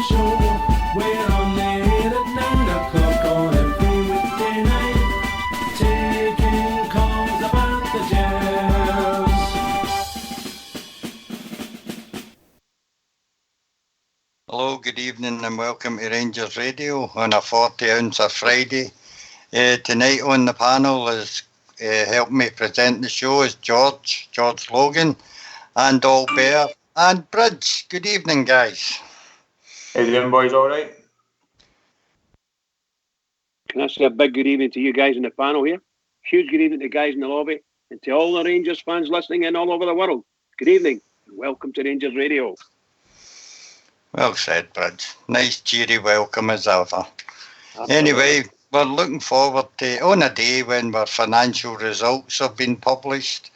show. We're on the air at 9 o'clock on every weekday night, taking calls about the Jazz. Hello, good evening and welcome to Rangers Radio on a 40-ounce of Friday. Tonight on the panel is helping me present the show is George Logan and Albert and Bridge. Good evening, guys. How you doing, boys? All right? Can I say a big good evening to you guys in the panel here? Huge good evening to the guys in the lobby and to all the Rangers fans listening in all over the world. Good evening and welcome to Rangers Radio. Well said, Bridge. Nice cheery welcome as ever. Absolutely. Anyway, we're looking forward to, on a day when our financial results have been published,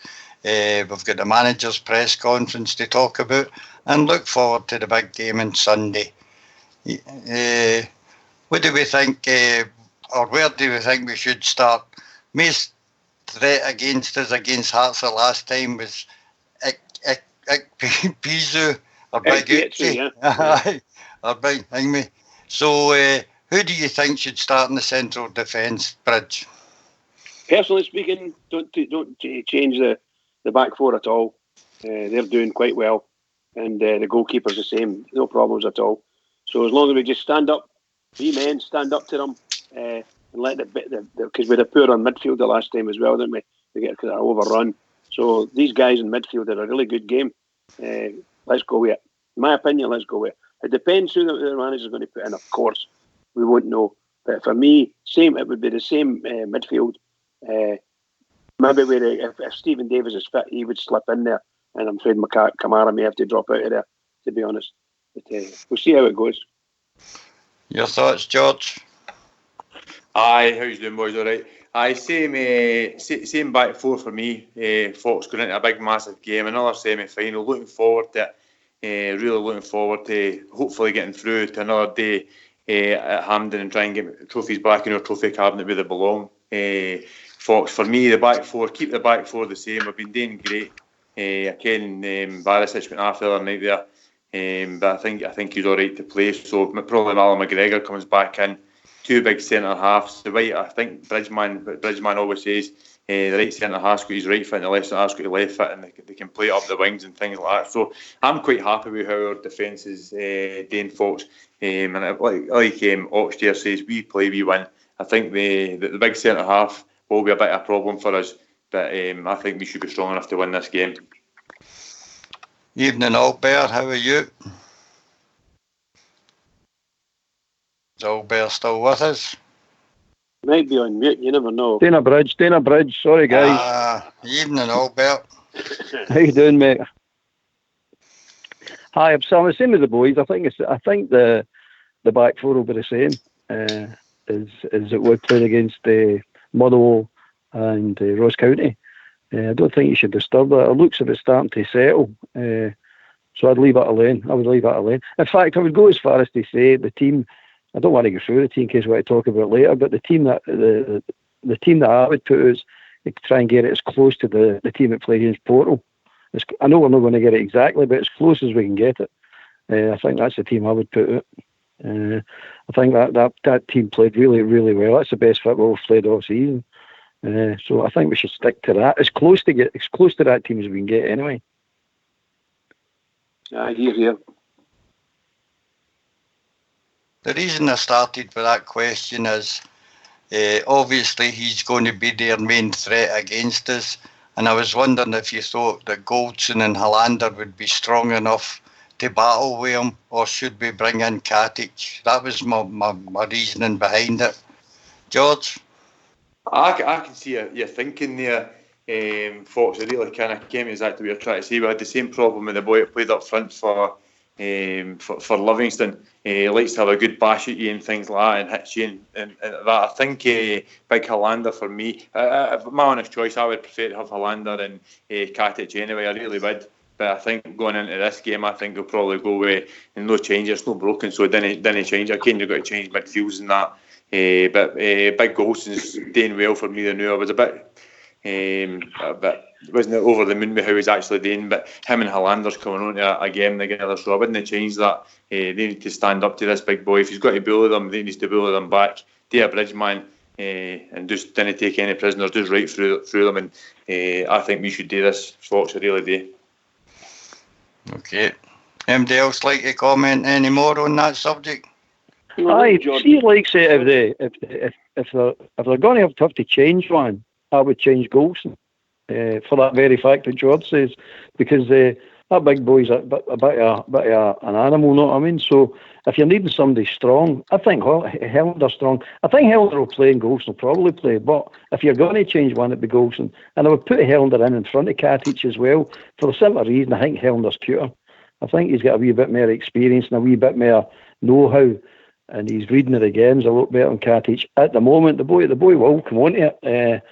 we've got the manager's press conference to talk about, and look forward to the big game on Sunday. What do we think, or where do we think we should start? Most threat against us against Hearts the last time was Pizu or Big Uchi. Or Big Hingme. So, who do you think should start in the central defence, Bridge? Personally speaking, don't change the back four at all. They're doing quite well, and the goalkeeper's the same. No problems at all. So as long as we just stand up, we men stand up to them, and let because we had a poor on midfield the last time as well, didn't we? We get overrun. So these guys in midfield are a really good game. Let's go with it. In my opinion, let's go with it. It depends who the manager's going to put in, of course. We won't know. But for me, it would be the same midfield. Maybe if Stephen Davis is fit, he would slip in there. And I'm afraid Kamara may have to drop out of there, to be honest. But we'll see how it goes. Your thoughts, George? Aye, how you doing, boys? All right. Aye, same back four for me. Fox going into a big, massive game, another semi-final. Looking forward to it. Really looking forward to hopefully getting through to another day at Hampden and try and get trophies back in our trophy cabinet where they belong. Fox, for me, the back four, keep the back four the same. We've been doing great. Ken Barisic went off the other night there, but I think he's all right to play. So probably Alan McGregor comes back in. Two big centre halves. The right, I think Bridgeman always says the right centre half's got his right foot and the left centre half's got his left foot, and they can play up the wings and things like that. So I'm quite happy with how our defence is doing, Fox. And like Oxtear says, we play, we win. I think the big centre half will be a bit of a problem for us, but I think we should be strong enough to win this game. Evening, Albert. How are you? Is Albert still with us? Might be on mute, you never know. Dana Bridge. Sorry, guys. Evening, Albert. How you doing, mate? Hi, I'm the same as the boys. I think the back four will be the same as it would play against Motherwell and Ross County. I don't think you should disturb that. It looks like it's starting to settle. So I'd leave it alone. In fact, I would go as far as to say the team. I don't want to go through the team in case we want to talk about it later, but the team that I would put is to try and get it as close to the team that played against Porto. I know we're not going to get it exactly, but as close as we can get it. I think that's the team I would put it. I think that team played really, really well. That's the best football we've played all season. So I think we should stick to that. As close to that team as we can get anyway. Here. The reason I started with that question is obviously he's going to be their main threat against us, and I was wondering if you thought that Goldson and Hollander would be strong enough to battle with him, or should we bring in Katic? That was my reasoning behind it. George? I can see your thinking there, Fox. It really kind of came exactly what you're trying to say. We had the same problem with the boy that played up front for Livingston. He likes to have a good bash at you and things like that and hits you and that. I think Big Hollander for me, my honest choice, I would prefer to have Hollander and Katic anyway. I really would. But I think going into this game, I think we'll probably go away and no change. It's no broken, so it didn't change. Again, you've got to change midfields and that. But Big Golson's doing well for me. I was a bit but wasn't over the moon with how he's actually doing. But him and Hollander's coming on to a game together, so I wouldn't change that. They need to stand up to this big boy. If he's got to bully them, they need to bully them back. Do a bridge, man, and just didn't take any prisoners, just right through them. And I think we should do this, Fox. I really do. Okay. Anybody else like to comment any more on that subject? Aye, see, like say if they're going to have to change one, I would change Golson for that very fact that George says, because that big boy's a bit of an animal, know what I mean? So if you're needing somebody strong, I think Hellender's strong. I think Hellender will play and Golson will probably play, but if you're going to change one, it'd be Golson. And I would put Hellender in front of Katic as well, for the simple reason I think Hellender's cuter. I think he's got a wee bit more experience and a wee bit more know-how, and he's reading the games a lot better than Katic. At the moment, the boy will come on to it,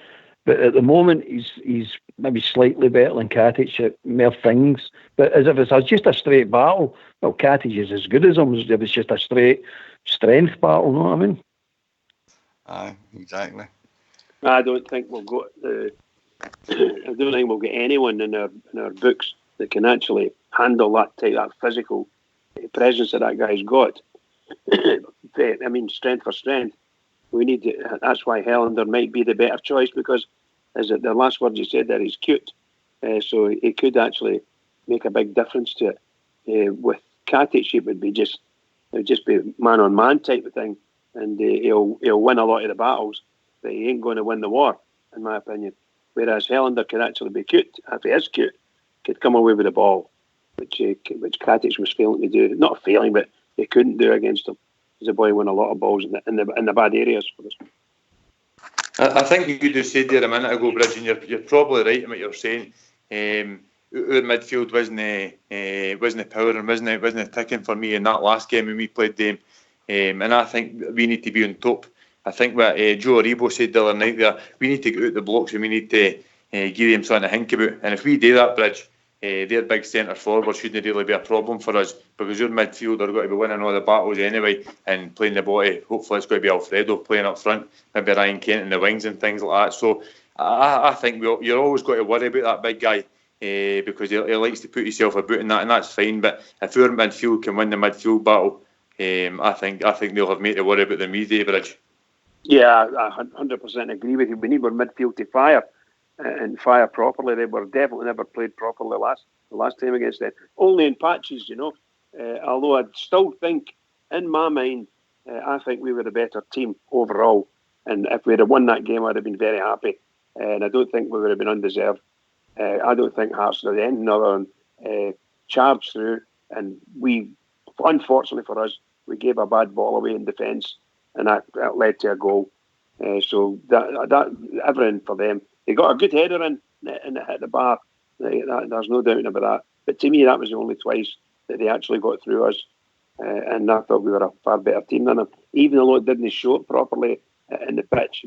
but at the moment he's maybe slightly better than Katic at more things. But as if it's just a straight battle, well, Katic is as good as him if it's just a straight strength battle, know what I mean? Aye, exactly. I don't think we'll go. I don't think we'll get anyone in our books that can actually handle that physical presence that guy's got. I mean, strength for strength. We need to, that's why Hellender might be the better choice, because, as the last word you said there, he's cute. So it could actually make a big difference to it. With Katic, it would just be man on man type of thing, and he'll win a lot of the battles, but he ain't going to win the war, in my opinion. Whereas Hellender could actually be cute. If he is cute, could come away with the ball, which Katic was failing to do. Not failing, but he couldn't do against him. The boy won a lot of balls in the bad areas for us. I think you just said there a minute ago, Bridge, and you're probably right in what you're saying. Our midfield wasn't powering, wasn't ticking for me in that last game when we played them. And I think we need to be on top. I think what Joe Aribo said the other night there, we need to get out the blocks and we need to give them something to think about. And if we do that, Bridge, their big centre forward shouldn't really be a problem for us, because your midfield are going to be winning all the battles anyway and playing the body. Hopefully it's going to be Alfredo playing up front, maybe Ryan Kent in the wings and things like that. So I think you're always got to worry about that big guy because he likes to put himself about in that, and that's fine. But if our midfield can win the midfield battle, I think they'll have made to worry about the media, Bridge. Yeah, I 100% agree with you. We need our midfield to fire. And fire properly. They were definitely never played properly the last time against them. Only in patches, although I still think, in my mind, I think we were the better team overall. And if we'd have won that game, I'd have been very happy. And I don't think we would have been undeserved. I don't think Hearts did anything other than charge through. And we, unfortunately for us, we gave a bad ball away in defence, and that led to a goal. So that everything for them. They got a good header in and it hit the bar. There's no doubt about that. But to me, that was the only twice that they actually got through us. And I thought we were a far better team than them, even though it didn't show it properly in the pitch,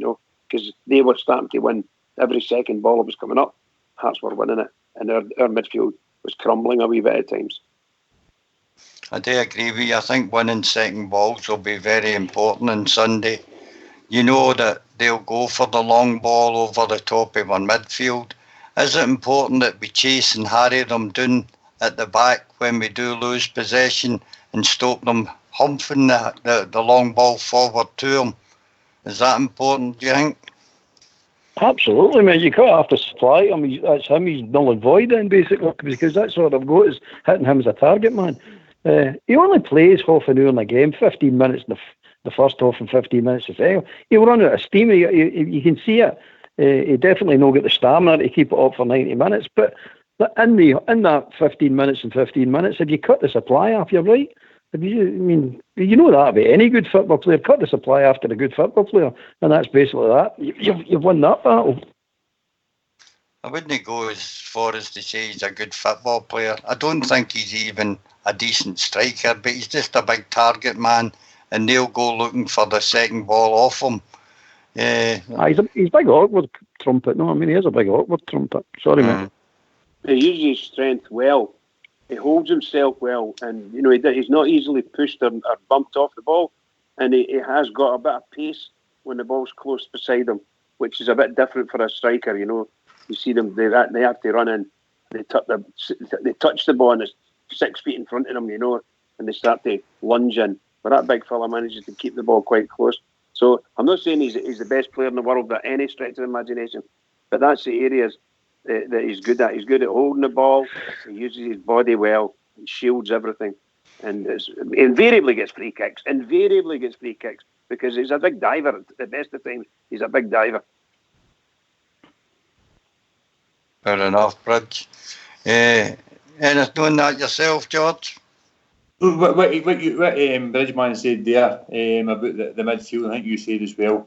because they were starting to win every second ball that was coming up. Hearts were winning it, and our midfield was crumbling a wee bit at times. I do agree with you. I think winning second balls will be very important on Sunday. You know that they'll go for the long ball over the top of our midfield. Is it important that we chase and harry them down at the back when we do lose possession and stop them humping the long ball forward to them? Is that important, do you think? Absolutely, man. You can't have to supply him. That's him. He's null and void then, basically, because that's what I've got is hitting him as a target man. He only plays half an hour in a game, 15 minutes in the first half and 15 minutes the second. He'll run out of steam. You can see it. He definitely not get the stamina to keep it up for 90 minutes. But in that 15 minutes and 15 minutes, if you cut the supply off, you're right. You know that about any good football player. Cut the supply after a good football player, and that's basically that. You've won that battle. I wouldn't go as far as to say he's a good football player. I don't think he's even a decent striker, but he's just a big target man, and they'll go looking for the second ball off him. He's big awkward trumpet. No, he is a big awkward trumpet. Sorry, man. He uses his strength well. He holds himself well, and he's not easily pushed or bumped off the ball, and he has got a bit of pace when the ball's close beside him, which is a bit different for a striker. You see them; they have to run in. They touch the ball and it's 6 feet in front of them, and they start to lunge in. But that big fella manages to keep the ball quite close. So I'm not saying he's the best player in the world by any stretch of the imagination, but that's the areas that he's good at. He's good at holding the ball. He uses his body well and shields everything, and invariably gets free kicks. Because he's a big diver. At the best of times, he's a big diver. Fair enough, Bridge. Anything on that yourself, George? What Bridgeman said there about the midfield, I think you said as well,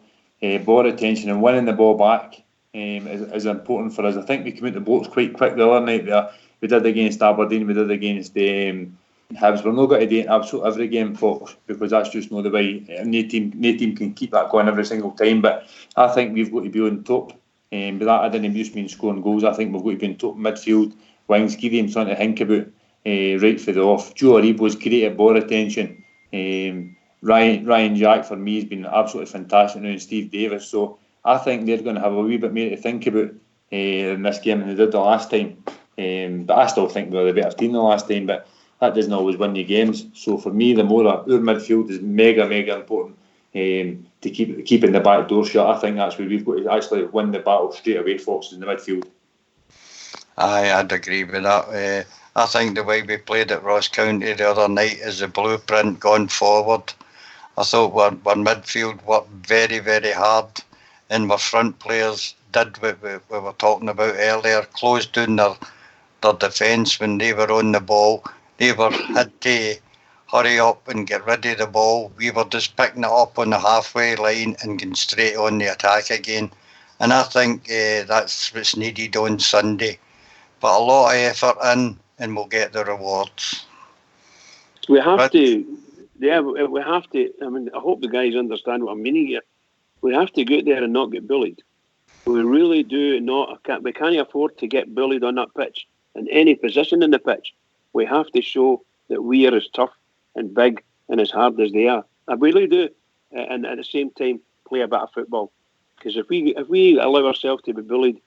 ball retention and winning the ball back is important for us. I think we came out the blocks quite quick the other night there. We did against Aberdeen, we did against Hibs. We're not going to do it in absolutely every game, folks, because that's just not the way. No team can keep that going every single time, but I think we've got to be on top. But that I didn't just mean scoring goals. I think we've got to be on top midfield, wings, give him something to think about right for the off. Joe Aribo's created ball retention. Ryan Jack for me has been absolutely fantastic now, and Steve Davis. So I think they're going to have a wee bit more to think about in this game than they did the last time. But I still think we were the better team the last time. But that doesn't always win you games. So for me, the more our midfield is mega important to keeping the back door shut. I think that's where we've got to actually win the battle straight away, Fox, in the midfield. Aye, I'd agree with that. I think the way we played at Ross County the other night is a blueprint going forward. I thought our midfield worked very, very hard, and our front players did what we were talking about earlier, closed down their defence when they were on the ball. They had to hurry up and get rid of the ball. We were just picking it up on the halfway line and getting straight on the attack again. And I think that's what's needed on Sunday. But a lot of effort in, and we'll get the rewards. We have to. I mean, I hope the guys understand what I'm meaning here. We have to go out there and not get bullied. We really do not. We can't afford to get bullied on that pitch in any position in the pitch. We have to show that we are as tough and big and as hard as they are. I really do, and at the same time play a bit of football. Because if we allow ourselves to be bullied,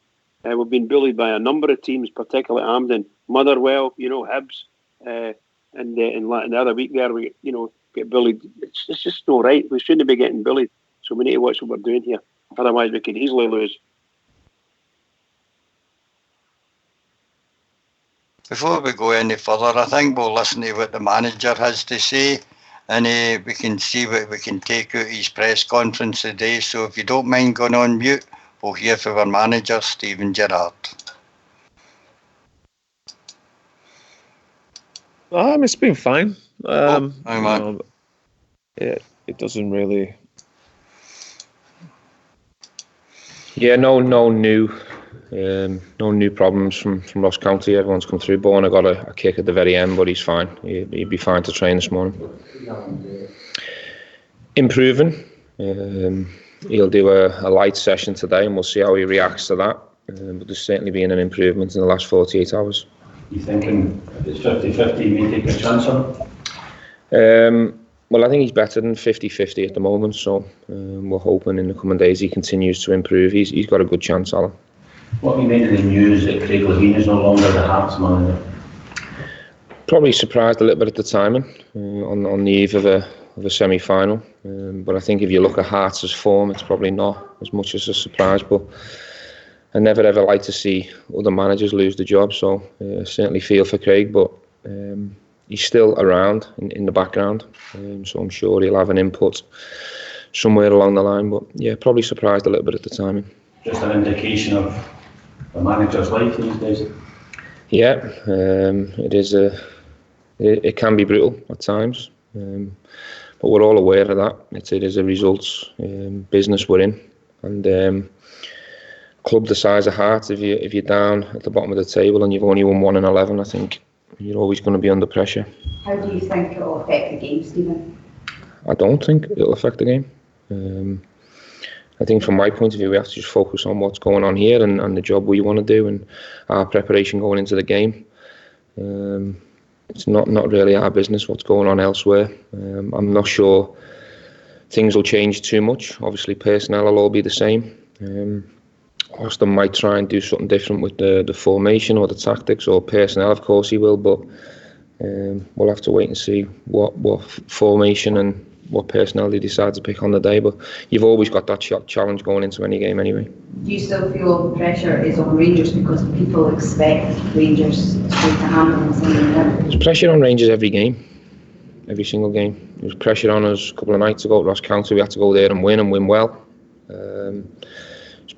we've been bullied by a number of teams, particularly Hampden, Motherwell, Hibs, and the other week there we get bullied. It's just not right. We shouldn't be getting bullied. So we need to watch what we're doing here. Otherwise, we could easily lose. Before we go any further, I think we'll listen to what the manager has to say, and we can see what we can take out of his press conference today. So if you don't mind going on mute, we'll hear from our manager, Stephen Gerrard. It's been fine. It doesn't really. Yeah, no new problems from Ross County. Everyone's come through. Borna got a kick at the very end, but he's fine. He'd be fine to train this morning. Improving. He'll do a light session today, and we'll see how he reacts to that. But there's certainly been an improvement in the last 48 hours. You thinking if it's 50-50, you may take a chance on it? Well, I think he's better than 50-50 at the moment, so we're hoping in the coming days he continues to improve. He's got a good chance, Alan. What you made of the news that Craig Levine is no longer the Hearts manager? Probably surprised a little bit at the timing on the eve of a semi-final, but I think if you look at Hearts' form, it's probably not as much as a surprise. But I never ever like to see other managers lose the job, so I certainly feel for Craig, but he's still around in the background, so I'm sure he'll have an input somewhere along the line. But yeah, probably surprised a little bit at the timing. Just an indication of a manager's life these days. Yeah, it is it can be brutal at times, but we're all aware of that. It is a results business we're in, and club the size of Hearts, if you're down at the bottom of the table and you've only won 1 in 11, I think you're always going to be under pressure. How do you think it will affect the game, Stephen? I don't think it'll affect the game. I think from my point of view, we have to just focus on what's going on here and the job we want to do and our preparation going into the game. It's not really our business what's going on elsewhere. I'm not sure things will change too much. Obviously, personnel will all be the same. Austin might try and do something different with the formation or the tactics or personnel. Of course he will, but we'll have to wait and see what formation and what personnel they decide to pick on the day. But you've always got that challenge going into any game anyway. Do you still feel pressure is on Rangers because people expect Rangers to handle something else? There's pressure on Rangers every game, every single game. There was pressure on us a couple of nights ago at Ross County. We had to go there and win well. There's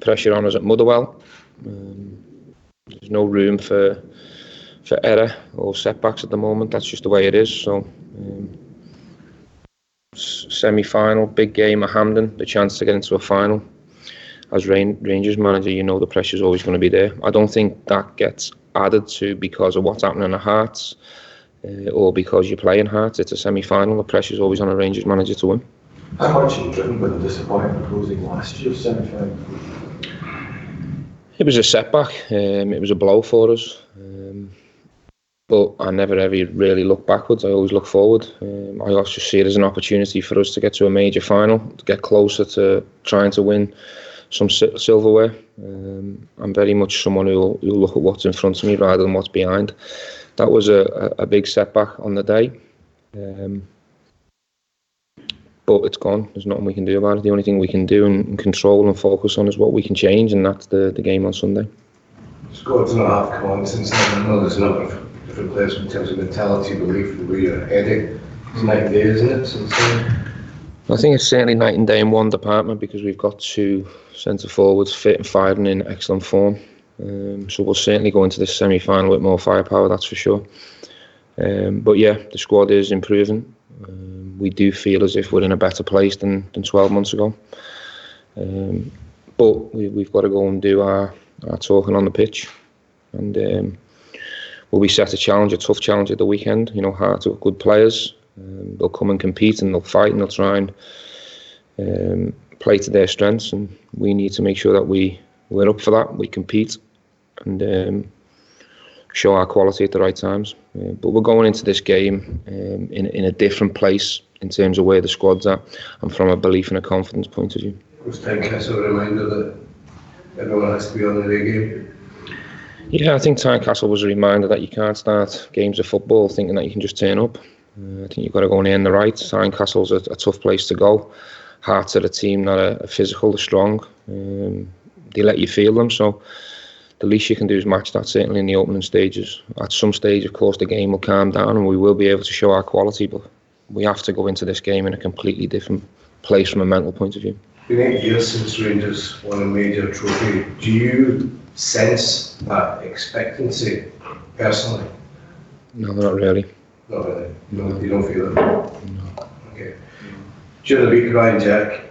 pressure on us at Motherwell. There's no room for error or setbacks at the moment. That's just the way it is. So semi-final, big game at Hampden, the chance to get into a final. As Rangers manager, you know the pressure's always going to be there. I don't think that gets added to because of what's happening at Hearts or because you're playing Hearts. It's a semi-final. The pressure's always on a Rangers manager to win. How much are you driven by the disappointment of losing last year's semi-final? It was a setback. It was a blow for us. But I never ever really look backwards. I always look forward. I also see it as an opportunity for us to get to a major final, to get closer to trying to win some silverware. I'm very much someone who'll look at what's in front of me rather than what's behind. That was a big setback on the day. But it's gone. There's nothing we can do about it. The only thing we can do and control and focus on is what we can change, and that's the game on Sunday. Squad's not half come on since then. I know there's a number of different players in terms of mentality, belief, the way you're heading. It's night and day, isn't it, since then? I think it's certainly night and day in one department because we've got two centre forwards fit and firing in excellent form. So we'll certainly go into this semi-final with more firepower, that's for sure. But yeah, the squad is improving. We do feel as if we're in a better place than 12 months ago. But we've got to go and do our talking on the pitch. And we'll be set a challenge, a tough challenge at the weekend. You know, Hearts are good players. They'll come and compete and they'll fight and they'll try and play to their strengths. And we need to make sure that we're up for that. We compete and show our quality at the right times. But we're going into this game in a different place in terms of where the squad's at and from a belief and a confidence point of view. Was Tynecastle a reminder that everyone has to be on their game? Yeah, I think Tynecastle was a reminder that you can't start games of football thinking that you can just turn up. I think you've got to go and earn the right. Tynecastle's a tough place to go. Hearts are a team that are physical, they're strong. They let you feel them, so the least you can do is match that, certainly in the opening stages. At some stage, of course, the game will calm down and we will be able to show our quality, but we have to go into this game in a completely different place from a mental point of view. It's been 8 years since Rangers won a major trophy. Do you sense that expectancy personally? No, not really. Not really? No, you don't feel it? No. Okay. During the week, Ryan Jack,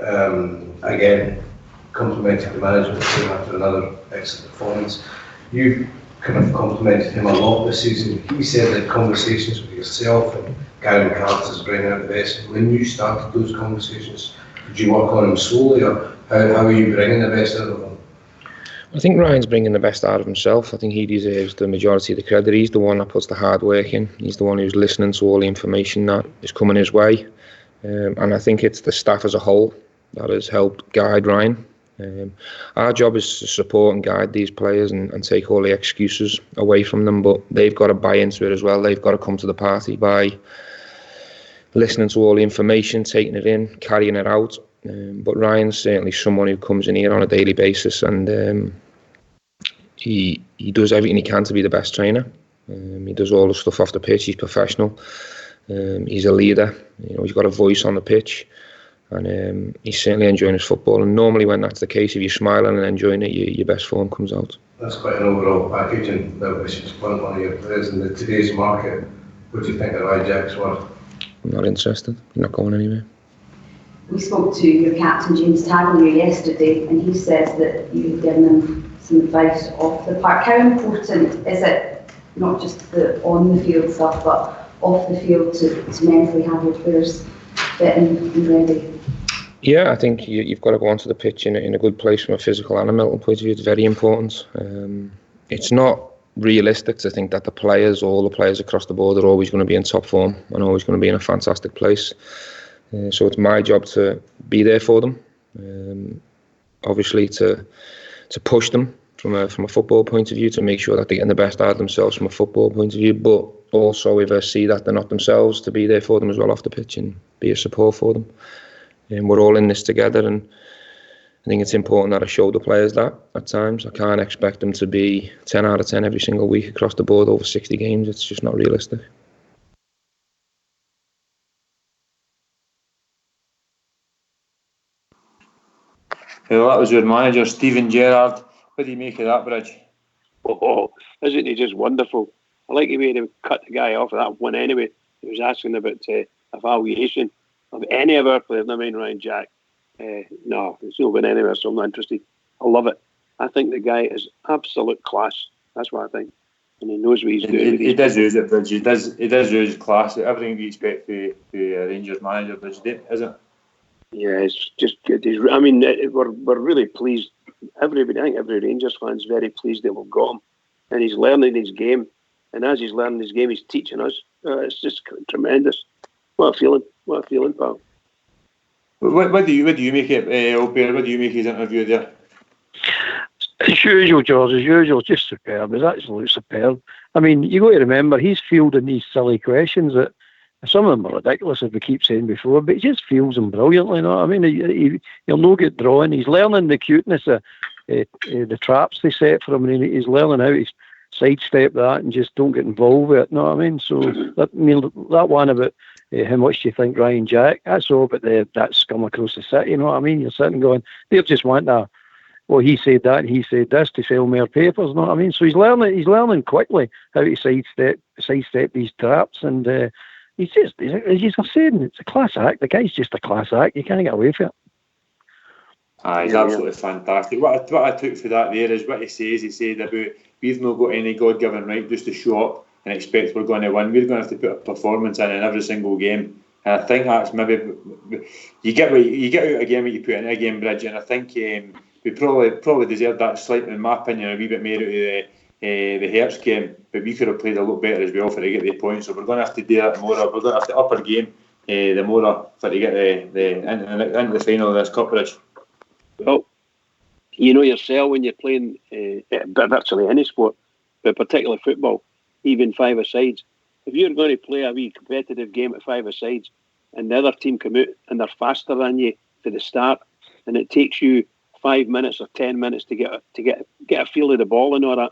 again, complimented the management team after another excellent performance. You kind of complimented him a lot this season. He said that conversations with yourself and Gary McAllister's bringing out the best. When you started those conversations, did you work on him slowly, or how are you bringing the best out of him? I think Ryan's bringing the best out of himself. I think he deserves the majority of the credit. He's the one that puts the hard work in. He's the one who's listening to all the information that is coming his way. And I think it's the staff as a whole that has helped guide Ryan. Our job is to support and guide these players and take all the excuses away from them, but they've got to buy into it as well. They've got to come to the party by listening to all the information, taking it in, carrying it out. But Ryan's certainly someone who comes in here on a daily basis and he does everything he can to be the best trainer. He does all the stuff off the pitch. He's professional. He's a leader. You know, he's got a voice on the pitch. And he's certainly enjoying his football. And normally when that's the case, if you're smiling and enjoying it, your best form comes out. That's quite an overall package, and that was just one of your players in today's market. What do you think of Ryan Jack's worth? I'm not interested. I'm not going anywhere. We spoke to your captain, James Tavernier, yesterday, and he says that you've given him some advice off the park. How important is it, not just the on-the-field stuff, but off the field to mentally have your players fit and ready? Yeah, I think you've got to go onto the pitch in a good place from a physical and a mental point of view. It's very important. It's not realistic to think that all the players across the board are always going to be in top form and always going to be in a fantastic place. So it's my job to be there for them. Obviously to push them from a football point of view, to make sure that they're getting the best out of themselves from a football point of view, but also if I see that they're not themselves, to be there for them as well off the pitch and be a support for them. And we're all in this together, and I think it's important that I show the players that at times. I can't expect them to be 10 out of 10 every single week across the board over 60 games. It's just not realistic. Well, that was your manager, Steven Gerrard. What do you make of that, Bridge? Oh, isn't he just wonderful? I like the way they cut the guy off of that one anyway. He was asking about evaluation of any of our players, I mean Ryan Jack. No, it's not been anywhere, so I'm not interested. I love it. I think the guy is absolute class. That's what I think. And he knows what he's doing. He does use it, Bridge. He does use class. Everything we expect from a Rangers manager, Bridge, isn't it? Yeah, it's just good. I mean, we're really pleased. Everybody, I think every Rangers fan is very pleased that we've got him. And he's learning his game. And as he's learning his game, he's teaching us. It's just tremendous. What a feeling, pal. What do you make it, O'Bear? What do you make his interview there? As usual, George, as usual, just superb. It's absolutely superb. I mean, you got to remember, he's fielding these silly questions that some of them are ridiculous, as we keep saying before, but he just fields them brilliantly. You know what I mean? He'll no get drawing. He's learning the cuteness of the traps they set for him, and he's learning how to sidestep that and just don't get involved with it. You know what I mean? So that one about how much do you think Ryan Jack? That's all about that scum across the city. You know what I mean? You're sitting going, they just want that. Well, he said that and he said this to sell more papers. You know what I mean? So he's learning quickly how to sidestep these traps, and he's just, as you're saying, it's a class act. The guy's just a class act. You can't get away from it. He's absolutely fantastic. What I took for that there is what he says. He said about, we've not got any God-given right just to show up and expect we're going to win. We're going to have to put a performance in every single game. And I think that's maybe, you get out a game what you put in a game, Bridge, and I think we probably deserved that slightly, in my opinion, a wee bit more out of the Hearts game, but we could have played a lot better as well for to get the points. So we're going to have to do that more. We're going to have to up our game the more for to get into the final of this Cup, Bridge. Well, you know yourself when you're playing virtually any sport, but particularly football, even five-a-sides. If you're going to play a wee competitive game at five-a-sides and the other team come out and they're faster than you to the start, and it takes you 5 minutes or 10 minutes to get a feel of the ball and all that,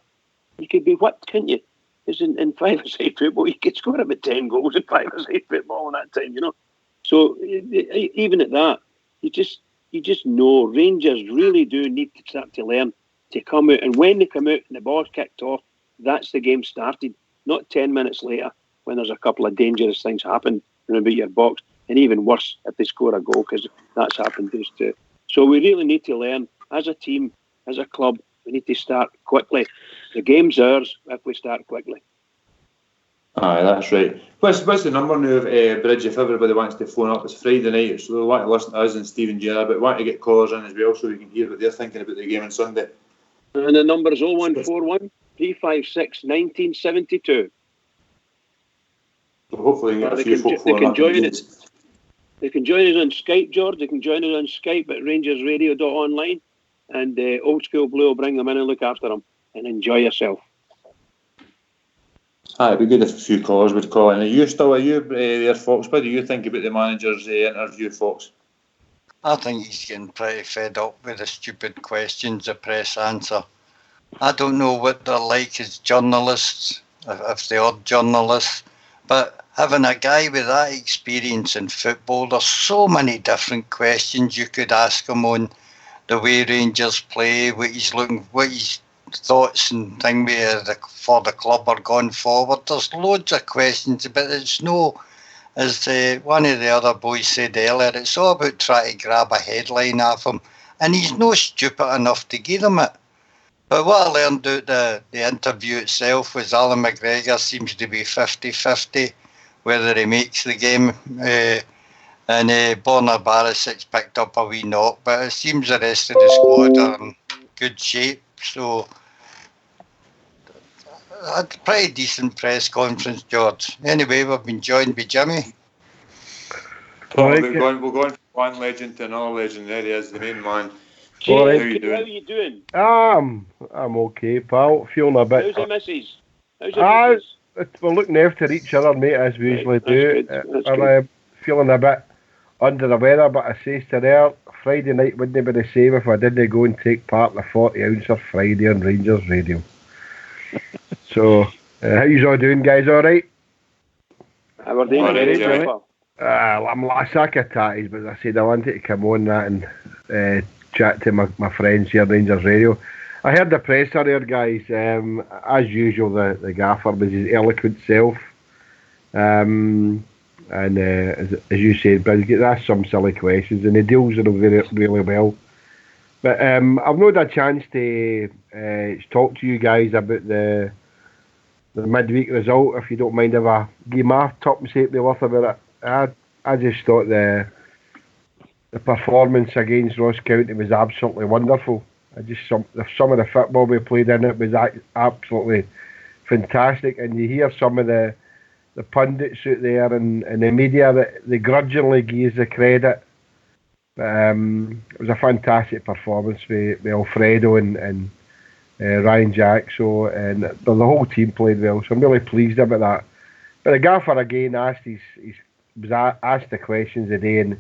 you could be whipped, couldn't you? Because in five-a-side football, you could score about 10 goals in five-a-side football in that time, you know. So even at that, you just know Rangers really do need to start to learn to come out, and when they come out and the ball's kicked off, that's the game started, not 10 minutes later when there's a couple of dangerous things happen about your box, and even worse if they score a goal, because that's happened to us too. So we really need to learn as a team, as a club. We need to start quickly. The game's ours if we start quickly. Aye, that's right. What's the number now of Bridge, if everybody wants to phone up? It's Friday night, so we want to listen to us and Steven Gerrard, but we want to get callers in as well so we can hear what they're thinking about the game on Sunday. And the number is 0141 356 1972. So hopefully we can get a few folk phoning up. They can join us on Skype, George. They can join us on Skype at rangersradio.online, and Old School Blue will bring them in and look after them, and enjoy yourself. It'd be good if a few callers would call in. Are you there, Fox? What do you think about the manager's interview, Fox? I think he's getting pretty fed up with the stupid questions the press answer. I don't know what they're like as journalists, if they are journalists, but having a guy with that experience in football, there's so many different questions you could ask him on the way Rangers play, what his thoughts and thing for the club are going forward. There's loads of questions, but it's no, as one of the other boys said earlier, it's all about trying to grab a headline off him, and he's no stupid enough to give them it. But what I learned out the interview itself was Alan McGregor seems to be 50-50 whether he makes the game, and Borna Barisic picked up a wee knock, but it seems the rest of the squad are in good shape, so a pretty decent press conference, George. Anyway, we've been joined by Jimmy. We're going from one legend to another legend. There he is, the main man, Jay, right. How you doing? how are you doing? I'm okay, pal. Feeling a bit. How's the missus? How's the missus? We're looking after each other, mate, as we usually Right, do. that's good, that's I'm feeling a bit under the weather, but I says to her, Friday night wouldn't be the same if I didn't go and take part in the 40 ouncer Friday on Rangers Radio. So, how you all doing, guys? All right? We're doing All right, very Jimmy. well. I'm like a sack of tatties, but I said I wanted to come on that and chat to my friends here at Rangers Radio. I heard the presser there, guys. As usual, the gaffer was his eloquent self. And as you said, Bridge gets asked some silly questions and he deals with them really well. But I've not had a chance to talk to you guys about the midweek result. If you don't mind, if I give my top and say worth about it, I just thought the performance against Ross County was absolutely wonderful. Some of the football we played in it was absolutely fantastic, and you hear some of the pundits out there and the media that they grudgingly give the credit. It was a fantastic performance with Alfredo and Ryan Jack, and the whole team played well, so I'm really pleased about that. But the gaffer again asked the questions today, and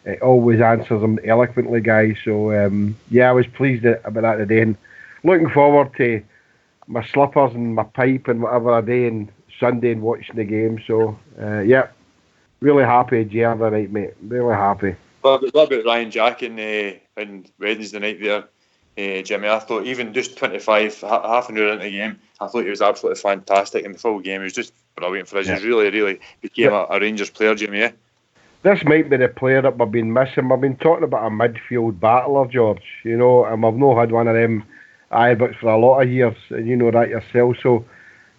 it always answers them eloquently, guys. So I was pleased about that today, and looking forward to my slippers and my pipe and whatever I do on Sunday and watching the game. So really happy Jay the night, mate. Really happy. What about Ryan Jack on Wednesday night there, Jimmy? I thought even just 25, half an hour into the game, I thought he was absolutely fantastic in the full game. He was just brilliant for us. He's really, really became a Rangers player, Jimmy. Yeah? This might be the player that we've been missing. We've been talking about a midfield battler, George, and we've not had one of them Ibrox for a lot of years, and you know that yourself. So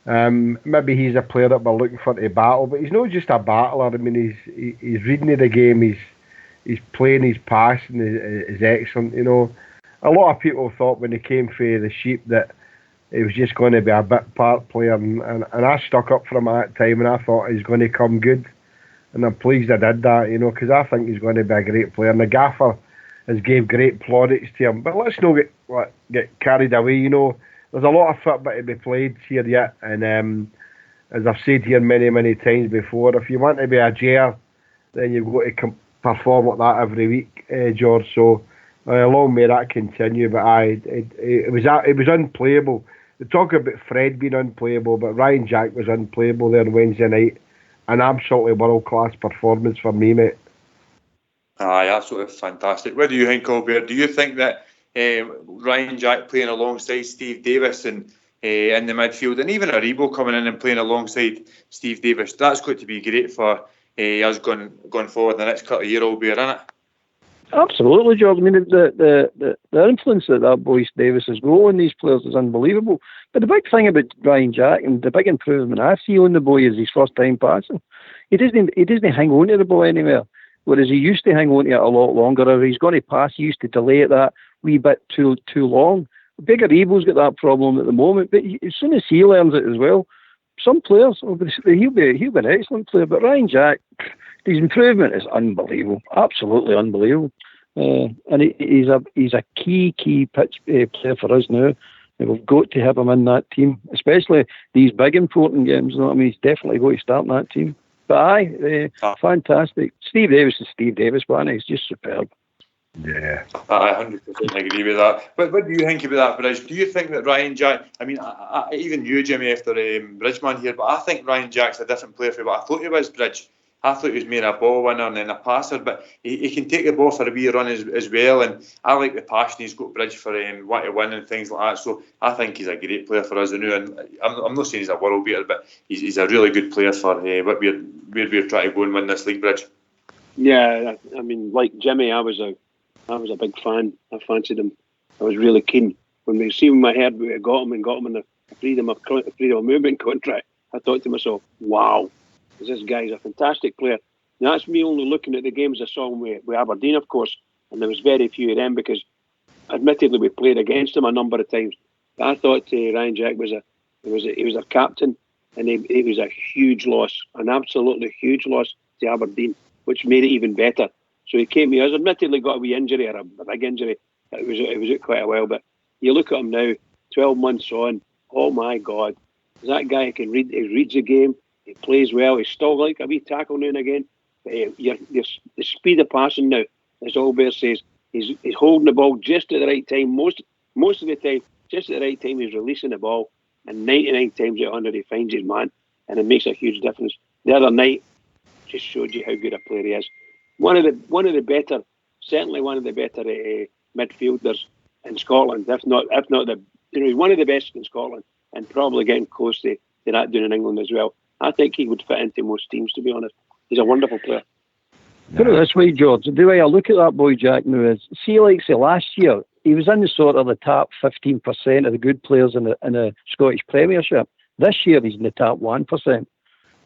maybe he's a player that we're looking for to battle, but he's not just a battler. I mean, he's reading the game, he's playing, his passing is excellent. A lot of people thought when he came for the Sheep that he was just going to be a bit part player, and I stuck up for him at that time, and I thought he's going to come good. And I'm pleased I did that, because I think he's going to be a great player. And the gaffer has gave great plaudits to him. But let's not get carried away, There's a lot of football to be played here yet. And as I've said here many, many times before, if you want to be a Jayer, then you've got to perform like that every week, George. So long may that continue. But it was unplayable. They talk about Fred being unplayable, but Ryan Jack was unplayable there on Wednesday night. An absolutely world-class performance for me, mate. Aye, absolutely fantastic. What do you think, Albert? Do you think that Ryan Jack playing alongside Steve Davis and in the midfield, and even Aribo coming in and playing alongside Steve Davis, that's going to be great for us going forward the next couple of years, Albert, isn't it? Absolutely, George. I mean, the influence that boy Davis has got on these players is unbelievable. But the big thing about Ryan Jack and the big improvement I see on the boy is his first time passing. He doesn't hang on to the ball anywhere, whereas he used to hang on to it a lot longer. Or he's going to pass, he used to delay it that wee bit too long. Big Aribo's got that problem at the moment, but as soon as he learns it as well, some players he'll be an excellent player. But Ryan Jack, his improvement is unbelievable, absolutely unbelievable, and he's a key pitch player for us now. And we've got to have him in that team, especially these big important games. You know what I mean? He's definitely going to start in that team. But fantastic. Steve Davis is Steve Davis, man. He's just superb. Yeah, I 100% agree with that. But what do you think about that, Bridge? Do you think that Ryan Jack, I mean, even you, Jimmy, after Bridgeman here, but I think Ryan Jack's a different player from what I thought he was, Bridge. I thought he was more a ball winner and then a passer, but he can take the ball for a wee run as well, and I like the passion he's got, Bridge, for want to win and things like that, so I think he's a great player for us, and I'm not saying he's a world beater, but he's a really good player for what we're trying to go and win this league, Bridge. Yeah, I mean, like Jimmy, I was a big fan. I fancied him. I was really keen. When we heard we got him in the freedom of movement contract, I thought to myself, wow, this guy's a fantastic player. Now, that's me only looking at the games I saw with Aberdeen, of course, and there was very few of them because, admittedly, we played against him a number of times. But I thought Ryan Jack was our captain, and he was a huge loss, an absolutely huge loss to Aberdeen, which made it even better. So he came here. He admittedly got a wee injury or a big injury it was quite a while. But you look at him now, 12 months on. Oh my God, that guy can read. He reads the game. He plays well. He's still like a wee tackle now and again. The speed of passing now, as Albert says, he's holding the ball just at the right time. Most of the time, just at the right time, he's releasing the ball, and 99 times out of 100 he finds his man, and it makes a huge difference. The other night just showed you how good a player he is. One of the better, certainly one of the better midfielders in Scotland, if not the, he's one of the best in Scotland, and probably getting close to that doing in England as well. I think he would fit into most teams, to be honest. He's a wonderful player. Put it this way, George, the way I look at that boy Jack now is, see, like say last year, he was in the sort of the top 15% of the good players in the Scottish Premiership. This year he's in the top 1%.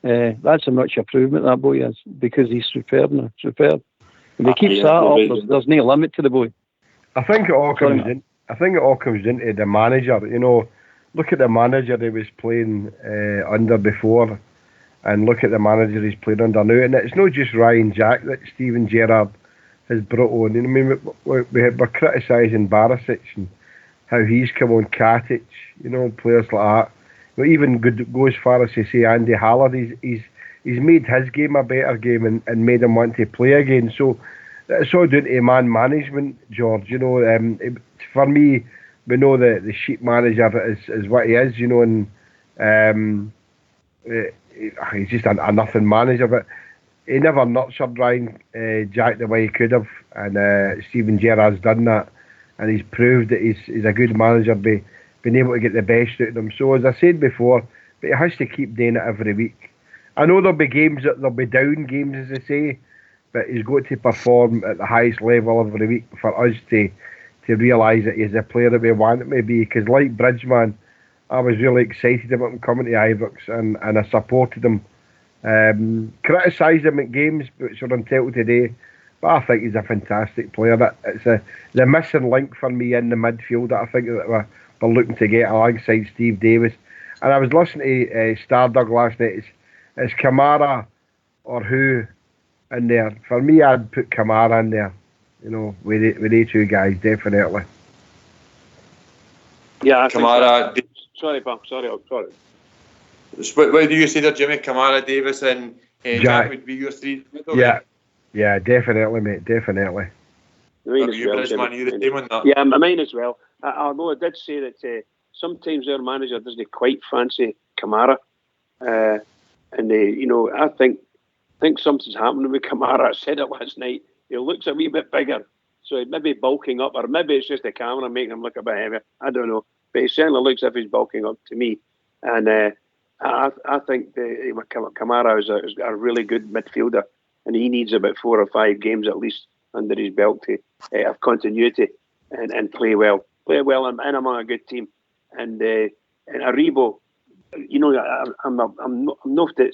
That's a much improvement, that boy is, because he's superb now, superb. If he keeps that up, there's no limit to the boy. I think it all comes into the manager. You know, look at the manager he was playing under before, and look at the manager he's played under now. And it's not just Ryan Jack that Steven Gerrard has brought on. I mean, we're criticising Barisic and how he's come on, Katic, you know, players like that. But even go as far as to say Andy Hallard, he's made his game a better game and made him want to play again. So it's all down to man management, George. You know, for me, we know that the sheep manager is what he is, you know, and he's just a nothing manager. But he never nurtured Ryan Jack the way he could have, and Steven Gerrard's done that, and he's proved that he's a good manager by being able to get the best out of them. So as I said before, but he has to keep doing it every week. I know there'll be games there'll be down games, as they say, but he's got to perform at the highest level every week for us to realise that he's a player that we want him to be. Because like Bridgman, I was really excited about him coming to Ibrox, and I supported him. Criticised him at games, which are entitled today, but I think he's a fantastic player. It's the missing link for me in the midfield that I think that we're looking to get alongside Steve Davis. And I was listening to Stardug last night. It's Kamara or who in there. For me, I'd put Kamara in there, you know, with the two guys, definitely. Yeah, I Kamara. think so. Sorry, pal. Sorry. What do you say there, Jimmy? Kamara, Davis, and Jack would be your three? Yeah, definitely, mate, definitely. Mine as well. Although I did say that sometimes their manager doesn't quite fancy Kamara, and I think something's happening with Kamara. I said it last night. He looks a wee bit bigger, so he may be bulking up, or maybe it's just the camera making him look a bit heavier. I don't know, but he certainly looks as if he's bulking up to me. And I think Kamara is a really good midfielder, and he needs about 4 or 5 games at least under his belt to have continuity and play well. Play well and among a good team. And Aribo, you know, I'm not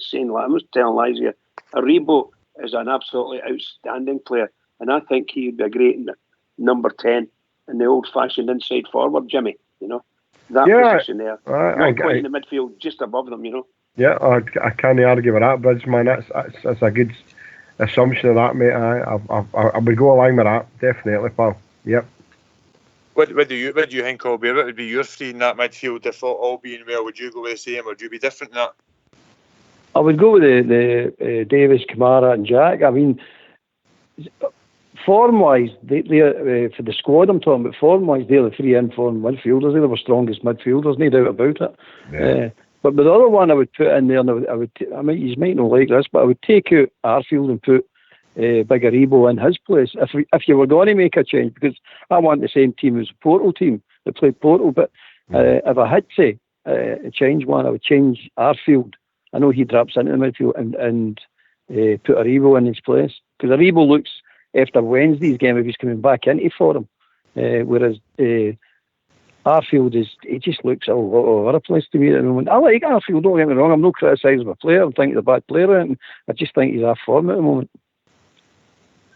saying, I'm not telling lies here. Aribo is an absolutely outstanding player, and I think he'd be a great number 10 in the old-fashioned inside forward, Jimmy. You know, that position there, not quite in the midfield, just above them. You know. Yeah, I can't argue with that, Bridgman. That's a good assumption of that, mate. I would go along with that, definitely, pal. Yep. What do you think, Albert? What would be your three in that midfield if all being well? Would you go with the same, or would you be different than that? I would go with the Davis, Kamara, and Jack. I mean, form-wise, they for the squad I'm talking about, form-wise, they're the 3 in-form midfielders. They're the strongest midfielders, no doubt about it. Yeah. But the other one I would put in there, and you might not like this, but I would take out Arfield and put Big Aribo in his place if you were going to make a change, because I want the same team as the Portal team that played Portal. But if I had to change one, I would change Arfield. I know he drops into the midfield and put Aribo in his place, because Aribo looks, after Wednesday's game, if he's coming back into form, whereas Arfield he just looks all over the place to me at the moment. I like Arfield, don't get me wrong. I'm not criticising the player. I'm thinking he's a bad player, and I just think he's off form at the moment.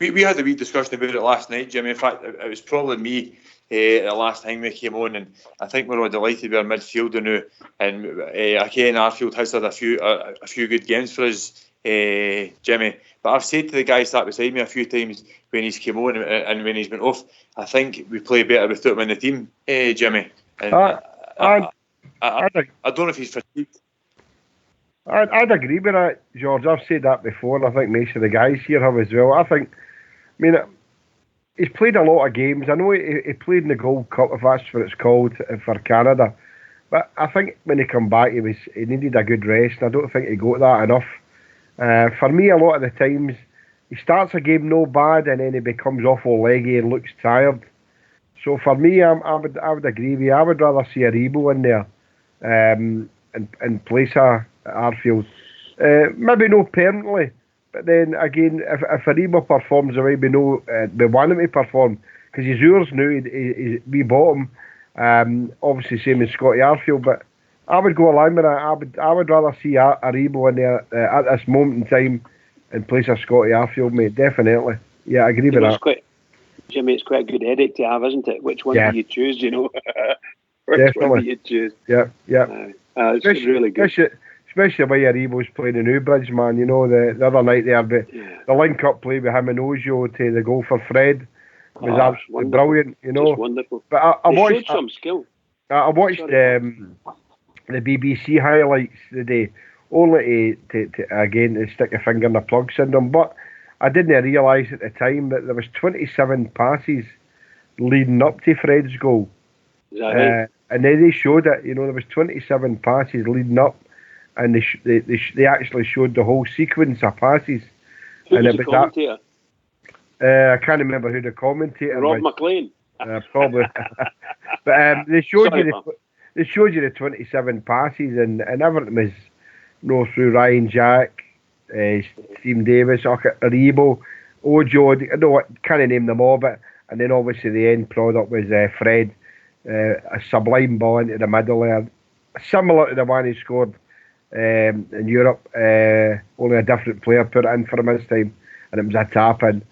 We had a wee discussion about it last night, Jimmy. In fact, it was probably me the last time we came on, and I think we're all delighted with our midfielder now. And again, Arfield has had a few good games for us, Jimmy. But I've said to the guy sat beside me a few times when he's came on and when he's been off, I think we play better without him in the team, Jimmy. And I don't know if he's fatigued. I'd agree with that, George. I've said that before, and I think most of the guys here have as well. He's played a lot of games. I know he played in the Gold Cup, if that's what it's called, for Canada. But I think when he come back, he needed a good rest. I don't think he got that enough. For me, a lot of the times, he starts a game no bad, and then he becomes awful leggy and looks tired. So for me, I would agree with you. I would rather see Aribo in there and place her at Arfield. Maybe not permanently, but then again, if Aribo performs the way we know we want him to perform, because he's yours now, we bought him. Obviously, same as Scotty Arfield, but I would go along with that. I would rather see Aribo in there at this moment in time in place of Scotty Arfield, mate. Definitely. Yeah, I agree with that. Jimmy, it's quite a good headache to have, isn't it? Which one do you choose, you know? Definitely. One do you choose? Yeah. It's really good. Especially the way Aribo's playing in Newbridge, man. You know, the other night there, the link-up play with him and Ojo to the goal for Fred was absolutely brilliant, you know. Just wonderful. But I watched showed some skill. I watched the BBC highlights today, only to stick a finger in the plug syndrome. But I didn't realise at the time that there was 27 passes leading up to Fred's goal. Is that right? And then they showed it. You know, there was 27 passes leading up, and they actually showed the whole sequence of passes. Who was the commentator? I can't remember who the commentator was. Rob was. McLean. Probably. But they showed you the 27 passes, and everything was through Ryan Jack, Stephen Davis, Aribo, Ojo. I can't name them all, but and then obviously the end product was Fred, a sublime ball into the middle there, similar to the one he scored in Europe. Only a different player put it in for him this time, and it was a tap in.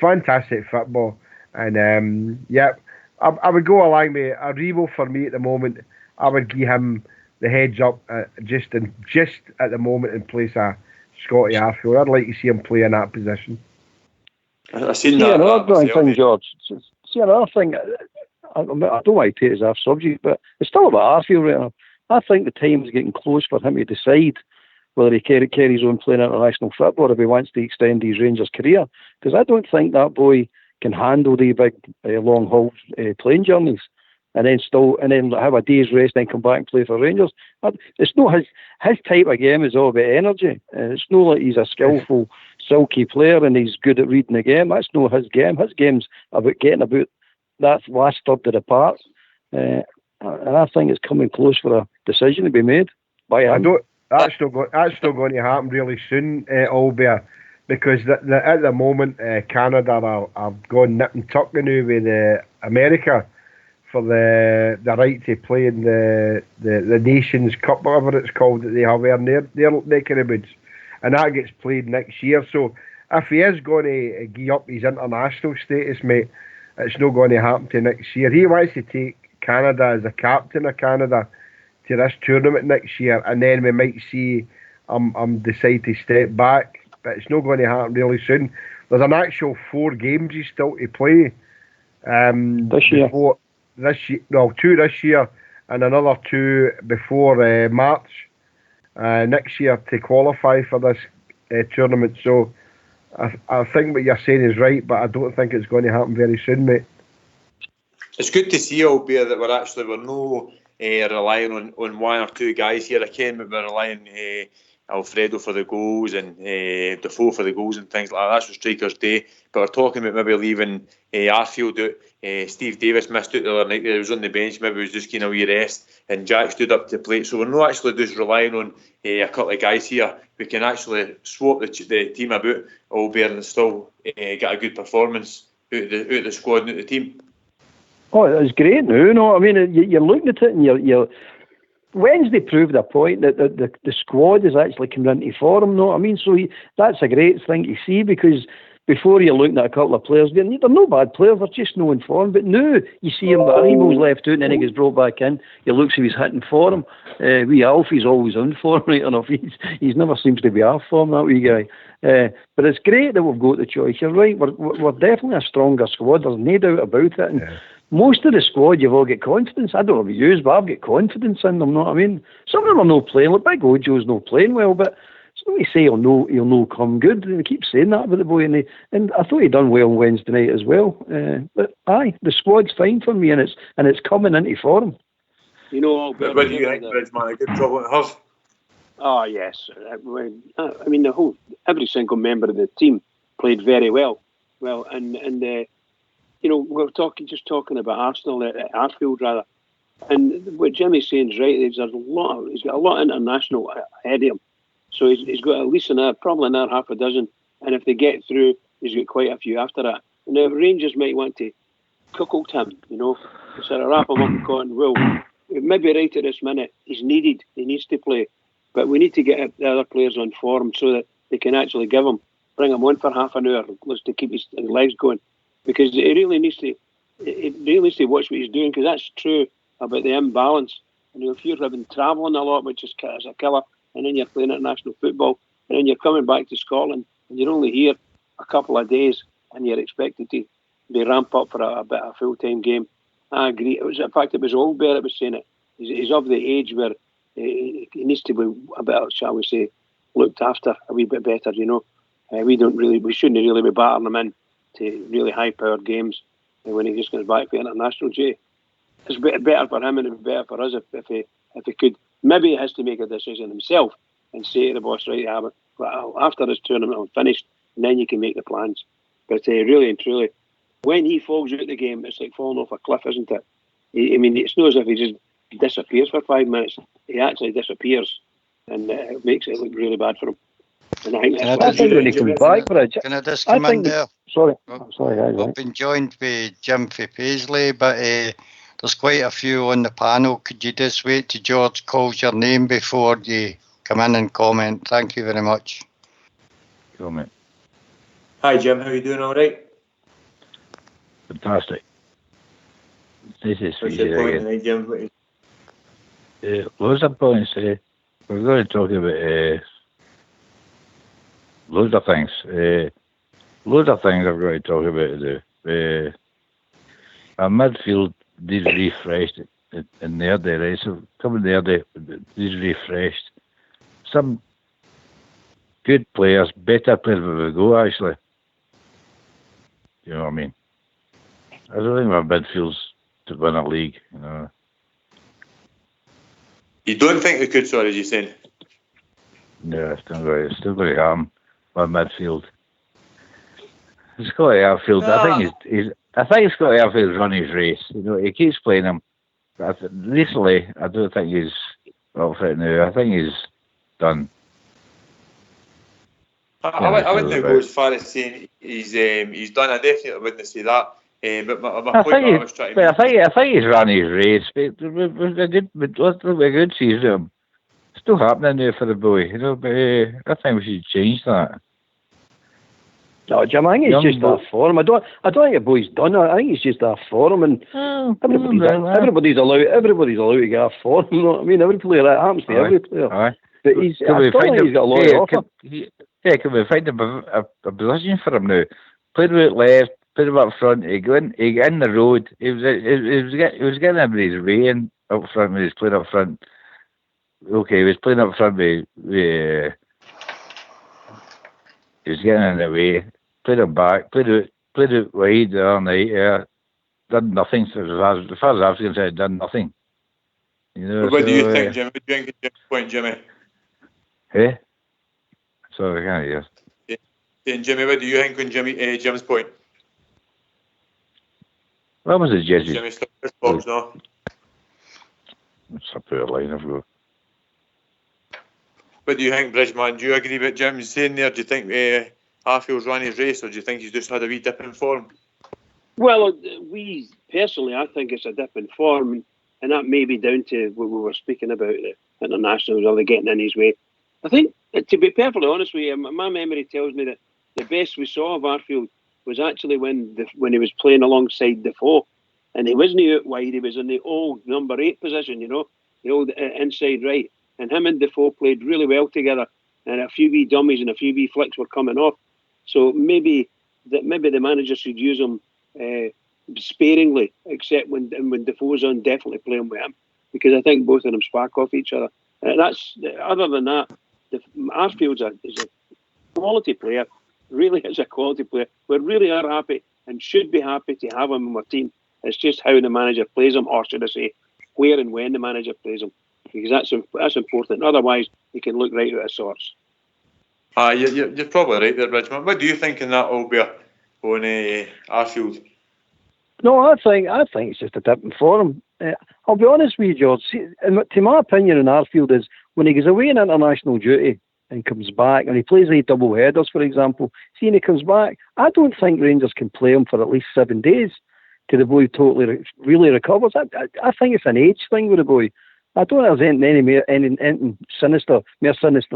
Fantastic football, and I would go along with Aribo for me at the moment. I would give him the heads up just at the moment in place of Scotty Arfield. I'd like to see him play in that position. I've seen that. Another thing, George. See, another thing. I don't want to take it as off subject, but it's still about Arfield right now. I think the time is getting close for him to decide whether he carries on playing international football or if he wants to extend his Rangers career. Because I don't think that boy can handle the big long haul plane journeys and then have a day's rest and come back and play for Rangers. It's not his type of game is all about energy. It's not like he's a skillful, silky player and he's good at reading the game. That's not his game. His game's about getting about that last third of the park. And I think it's coming close for a decision to be made by him. That's still going to happen really soon, Albert, because at the moment Canada are going nip and tuck now with America for the right to play in the Nations Cup, whatever it's called, that they have there in their neck of the woods, and that gets played next year. So if he is going to give up his international status, mate, it's not going to happen to next year. He wants to take Canada as a captain of Canada to this tournament next year, and then we might see decide to step back, but it's not going to happen really soon. There's an actual 4 games he's still to play this year. Two this year, and another 2 before March next year to qualify for this tournament. So I think what you're saying is right, but I don't think it's going to happen very soon, mate. It's good to see, albeit that we're no relying on 1 or 2 guys here. Again, we're relying Alfredo for the goals and Defoe for the goals and things like that. That's what strikers do. But we're talking about maybe leaving Arfield out. Steve Davis missed out the other night. He was on the bench. Maybe he was just getting a wee rest. And Jack stood up to play. So we're not actually just relying on a couple of guys here. We can actually swap the team about, albeit and still get a good performance out of the squad and out of the team. Oh, it's great now. No, I mean, you're looking at it and you're Wednesday proved a point that the squad is actually coming into form. No, I mean, so that's a great thing to see because before you're looking at a couple of players, they're no bad players, they're just no informed. But now you see him, the Aribo's left out and then he gets brought back in. You look, see he's hitting form. Wee Alfie's always on form, right enough. He's never seems to be off form, that wee guy. But it's great that we've got the choice. You're right, we're definitely a stronger squad, there's no doubt about it. And most of the squad, you've all got confidence. I don't know about you, but I've got confidence in them, know what I mean? Some of them are not playing, like Big Ojo's not playing well, but somebody say he'll no come good. They keep saying that about the boy, and I thought he done well on Wednesday night as well. But aye, the squad's fine for me, and it's coming into form. You know, What do you think, Bridgeman? A good job on Huv? Oh yes, I mean every single member of the team played very well. And you know, we're talking about Arsenal at Arfield rather, and what Jimmy's saying is right. He's got a lot of international ahead of him, so he's got at least probably another half a dozen. And if they get through, he's got quite a few after that. And the Rangers might want to cuckold him, you know, sort of wrap him up in cotton wool. Maybe right at this minute, he's needed. He needs to play, but we need to get the other players on form so that they can actually bring him on for half an hour just to keep his legs going. Because it really needs to watch what he's doing, because that's true about the imbalance. And if you're having travelling a lot, which is a killer, and then you're playing international football, and then you're coming back to Scotland, and you're only here a couple of days, and you're expected to be ramped up for a bit of a full-time game. I agree. It was Oldbear that was saying it. He's of the age where he needs to be a bit, shall we say, looked after a wee bit better. You know, we shouldn't really be battering him in to really high-powered games when he just comes back for international duty. It's better for him and it'd be better for us if he could. Maybe he has to make a decision himself and say to the boss, right, after this tournament I'm finished, and then you can make the plans. But really and truly, when he falls out of the game, it's like falling off a cliff, isn't it? I mean, it's not as if he just disappears for 5 minutes. He actually disappears, and it makes it look really bad for him. And I think when he comes back, can I just come in there? Sorry. I've been joined by Jim from Paisley, but there's quite a few on the panel. Could you just wait till George calls your name before you come in and comment? Thank you very much. Comment. Hi Jim, how are you doing? All right? Fantastic. This is What's your point tonight, Jim? Loads of points. We're going to talk about loads of things. Loads of things I've got to talk about today. Our midfield is refreshed in their day, right? So coming there, is refreshed. Some good players, better players where we go, actually. You know what I mean? I don't think our midfield's to win a league, you know. You don't think they could, sorry, as you saying? Yeah, it's still going to happen. My midfield. Scotty Arfield, I think Scotty Arfield's run his race. You know, he keeps playing him. Recently, I don't think he's up for it now. I think he's done. I wouldn't go as far as saying he's done. I definitely wouldn't say that. But my point I was trying to make. I think he's run his race. A good season. Still happening there for the boy, you know. But I think we should change that. No, Jim, I think it's just that form. I don't think the boy's done it. I think it's that that form, and everybody's allowed to get a form. You know what I mean? Every player, that happens to every player. Aye. But he's got a lot of offer. Can we find a position for him now? Play him out left, put him up front. He got in the road. He was getting everybody's way in up front when he was playing up front. Okay, he was playing up front with he was getting in the way. Played him back. Played it wide the other night. Yeah, done nothing. As far as I was concerned, done nothing. You know. What do you think, Jimmy? What do you think of Jim's point, Jimmy? Hey, sorry, I can't hear. And Jimmy, what do you think on Jim's point? What was it, Jesse? Jimmy stuck his box now. It's a poor line I've got. What do you think, Bridgeman? Do you agree with Jim's saying there? Do you think Arfield's run his race, or do you think he's just had a wee dip in form? Well, personally, I think it's a dip in form, and that may be down to what we were speaking about, the internationals, are they getting in his way? I think, to be perfectly honest with you, my memory tells me that the best we saw of Arfield was actually when he was playing alongside Defoe, and he wasn't out wide. He was in the old number 8 position, the old inside right, and him and Defoe played really well together. And a few wee dummies and a few wee flicks were coming off. So maybe the manager should use him sparingly, except when Defoe's on, definitely playing with him, because I think both of them spark off each other. Other than that, Arfield's is a quality player. Really is a quality player. We really are happy and should be happy to have him in our team. It's just how the manager plays him, or should I say, where and when the manager plays him, because that's important. Otherwise, he can look right out of sorts. You're probably right there, Bridgman. What do you think in that, Albert, on Arfield? No, I think it's just a dipping for him. I'll be honest with you, George. See, to my opinion on Arfield is when he goes away on international duty and comes back, and he plays 8 double headers, for example. See, when he comes back, I don't think Rangers can play him for at least 7 days till the boy totally really recovers. I think it's an age thing with the boy. I don't think there's anything more sinister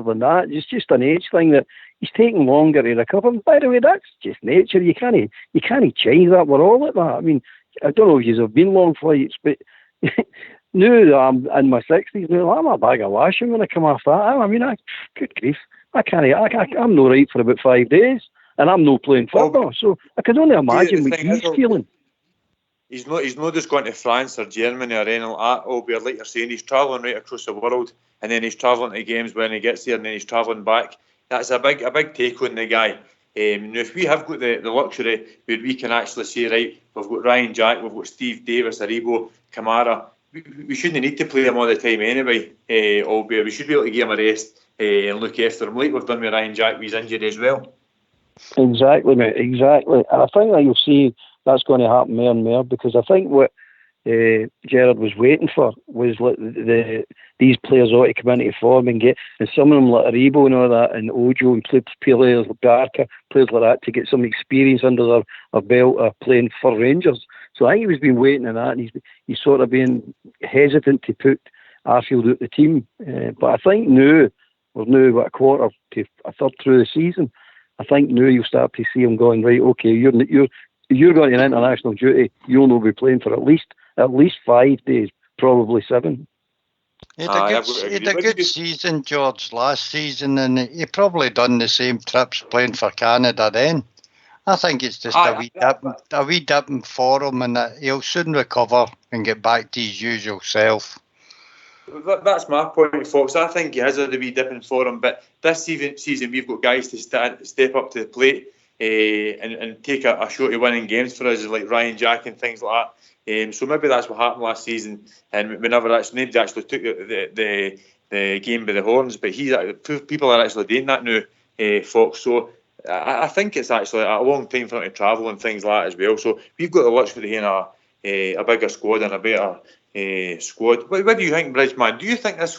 than that. It's just an age thing that he's taking longer to recover. And by the way, that's just nature. You can't change that. We're all like that. I mean, I don't know if you've been long flights, but now that I'm in my 60s, now I'm a bag of lashing when I come off that. I mean, good grief, I'm not right for about 5 days, and I'm not playing football. So I can only imagine what he's feeling. He's not just going to France or Germany or anything like that, albeit like you're saying, he's travelling right across the world, and then he's travelling to games when he gets there, and then he's travelling back. That's a big take on the guy. Now, if we have got the luxury where we can actually say, right, we've got Ryan Jack, we've got Steve Davis, Aribo, Kamara, we shouldn't need to play him all the time anyway, albeit we should be able to give him a rest and look after him, like we've done with Ryan Jack with his injury as well. Exactly, mate, exactly. And I think that you'll see that's going to happen more and more, because I think what Gerrard was waiting for was like these players ought to come into form and get, and some of them like Aribo and all that, and Ojo and players like Barker, players like that, to get some experience under their belt playing for Rangers. So I think he was been waiting on that, and he's sort of been hesitant to put Arfield out the team. But I think now, we're now a quarter to a third through the season, I think now you'll start to see him going, right, okay, you're going to international duty, you'll not be playing for at least 5 days, probably 7. He had a good season, George, last season, and he probably done the same trips playing for Canada then. I think it's just a wee dipping for him, and he'll soon recover and get back to his usual self. That's my point, Fox. I think he has a wee dipping for him, but this season we've got guys to step up to the plate and take a shot at winning games for us, like Ryan Jack and things like that. So maybe that's what happened last season, and nobody actually took the game by the horns. But people are actually doing that now, Fox. So I think it's actually a long time for him to travel and things like that as well. So we've got the luxury of a bigger squad and a better squad. What do you think, Bridgman? Do you think this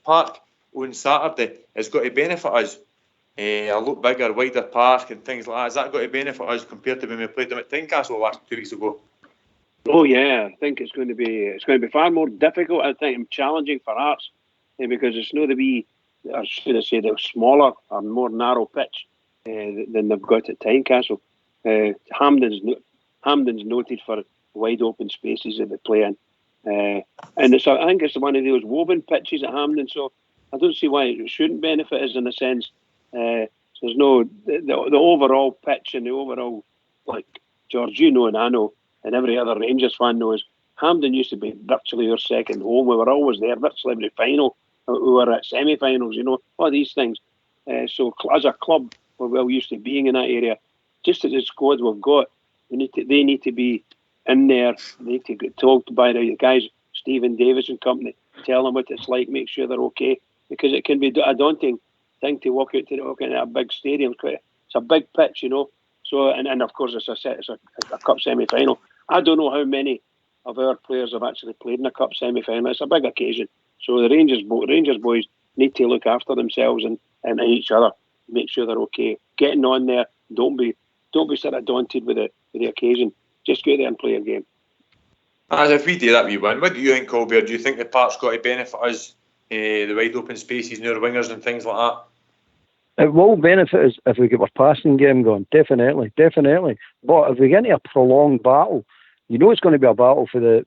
park on Saturday has got to benefit us? A lot bigger, wider park and things like that. Has that got to benefit us compared to when we played them at Tynecastle last 2 weeks ago? Oh yeah, I think it's going to be far more difficult. I think challenging for Hearts, because it's not the smaller or more narrow pitch than they've got at Tynecastle. Hampden's noted for wide open spaces that they play in, and I think it's one of those woven pitches at Hampden. So I don't see why it shouldn't benefit us in a sense. There's no the overall pitch and the overall, like George, you know, and I know, and every other Rangers fan knows, Hampden used to be virtually our second home. We were always there, virtually every final. We were at semi-finals, all these things. So as a club, we're well used to being in that area. Just as the squad we've got, they need to be in there. They need to get talked by the guys, Stephen Davis and company, tell them what it's like, make sure they're okay, because it can be a daunting thing to walk into a big stadium. It's a big pitch, So and of course it's a cup semi-final. I don't know how many of our players have actually played in a cup semi-final. It's a big occasion. So the Rangers boys need to look after themselves and each other, make sure they're okay. Getting on there, don't be sort of daunted with the occasion. Just go there and play a game. As if we do that, we win. What do you think, Colbert? Do you think the park's got to benefit us, the wide open spaces near wingers and things like that? It will benefit us if we get our passing game going. Definitely. But if we get into a prolonged battle, you know it's going to be a battle for the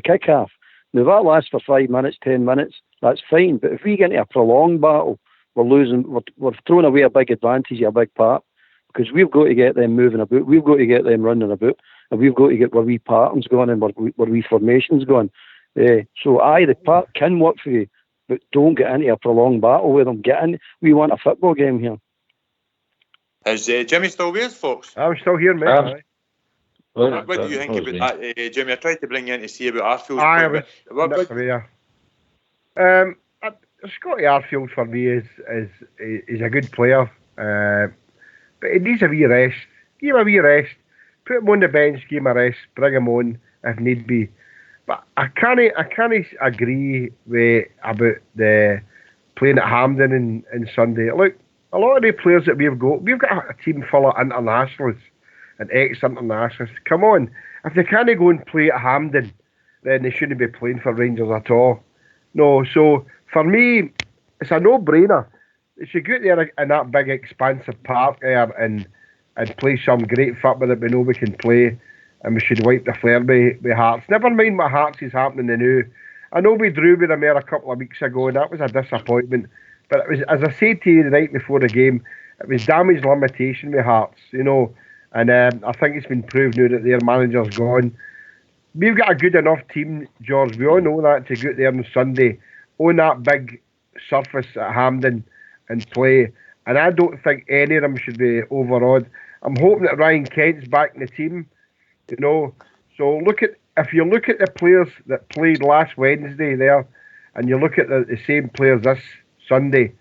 kick half. Now, if that lasts for 5 minutes, 10 minutes, that's fine. But if we get into a prolonged battle, we're losing. We're throwing away a big advantage, a big part, because we've got to get them moving about. We've got to get them running about, and we've got to get where wee patterns going and where wee formations going. So, the part can work for you, but don't get into a prolonged battle with them. Get in. We want a football game here. Is Jimmy still with us, folks? I'm still here, mate. What do you think about that, Jimmy? I tried to bring you in to see about Arfield's Scotty Arfield for me is a good player, but he needs a wee rest. Give him a wee rest. Put him on the bench. Give him a rest. Bring him on if need be. But I can't agree about the playing at Hampden in Sunday. Look, a lot of the players that we've got a team full of internationals and ex-internationals. Come on, if they can't go and play at Hampden, then they shouldn't be playing for Rangers at all. No, so for me, it's a no-brainer. They should go there in that big, expansive park there and play some great football that we know we can play, and we should wipe the flare with Hearts. Never mind what Hearts is happening now. I know we drew with them there a couple of weeks ago, and that was a disappointment. But it was, as I said to you the night before the game, it was damage limitation with Hearts, you know. And I think it's been proved now that their manager's gone. We've got a good enough team, George. We all know that, to go out there on Sunday on that big surface at Hampden and play. And I don't think any of them should be overawed. I'm hoping that Ryan Kent's back in the team, you know. So if you look at the players that played last Wednesday there, and you look at the same players this Sunday,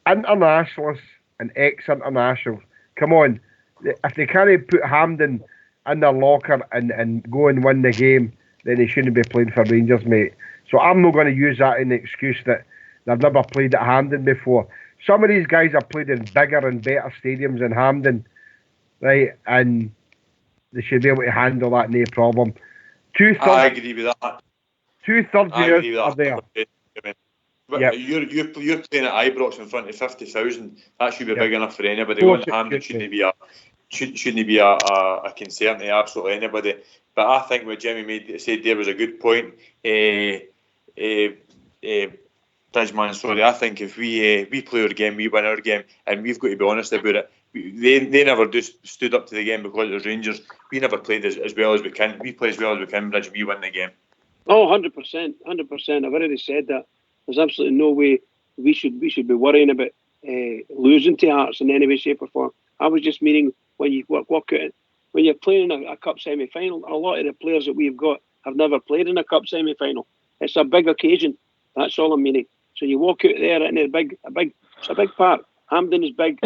internationalists and ex-internationals, come on. If they can't put Hampden in their locker and go and win the game, then they shouldn't be playing for Rangers, mate. So I'm not going to use that in the excuse that they've never played at Hampden before. Some of these guys have played in bigger and better stadiums than Hampden, right? And they should be able to handle that, no problem. I agree with that. 2/3 are there. But yep. You're playing at Ibrox in front of 50,000. That should be big enough for anybody. On Hampden shouldn't be a concern to absolutely anybody. But I think what Jimmy said there was a good point. Bridgeman, sorry. I think if we play our game, we win our game, and we've got to be honest about it. They never just stood up to the game because it was Rangers. We never played as well as we can. We play as well as we can, Bridge. We win the game. Oh, 100%. I've already said that. There's absolutely no way we should be worrying about losing to Hearts in any way, shape or form. I was just meaning when you walk out, when you're playing a cup semi-final, a lot of the players that we've got have never played in a cup semi-final. It's a big occasion. That's all I'm meaning. So you walk out there and it's a big park. Hampden is big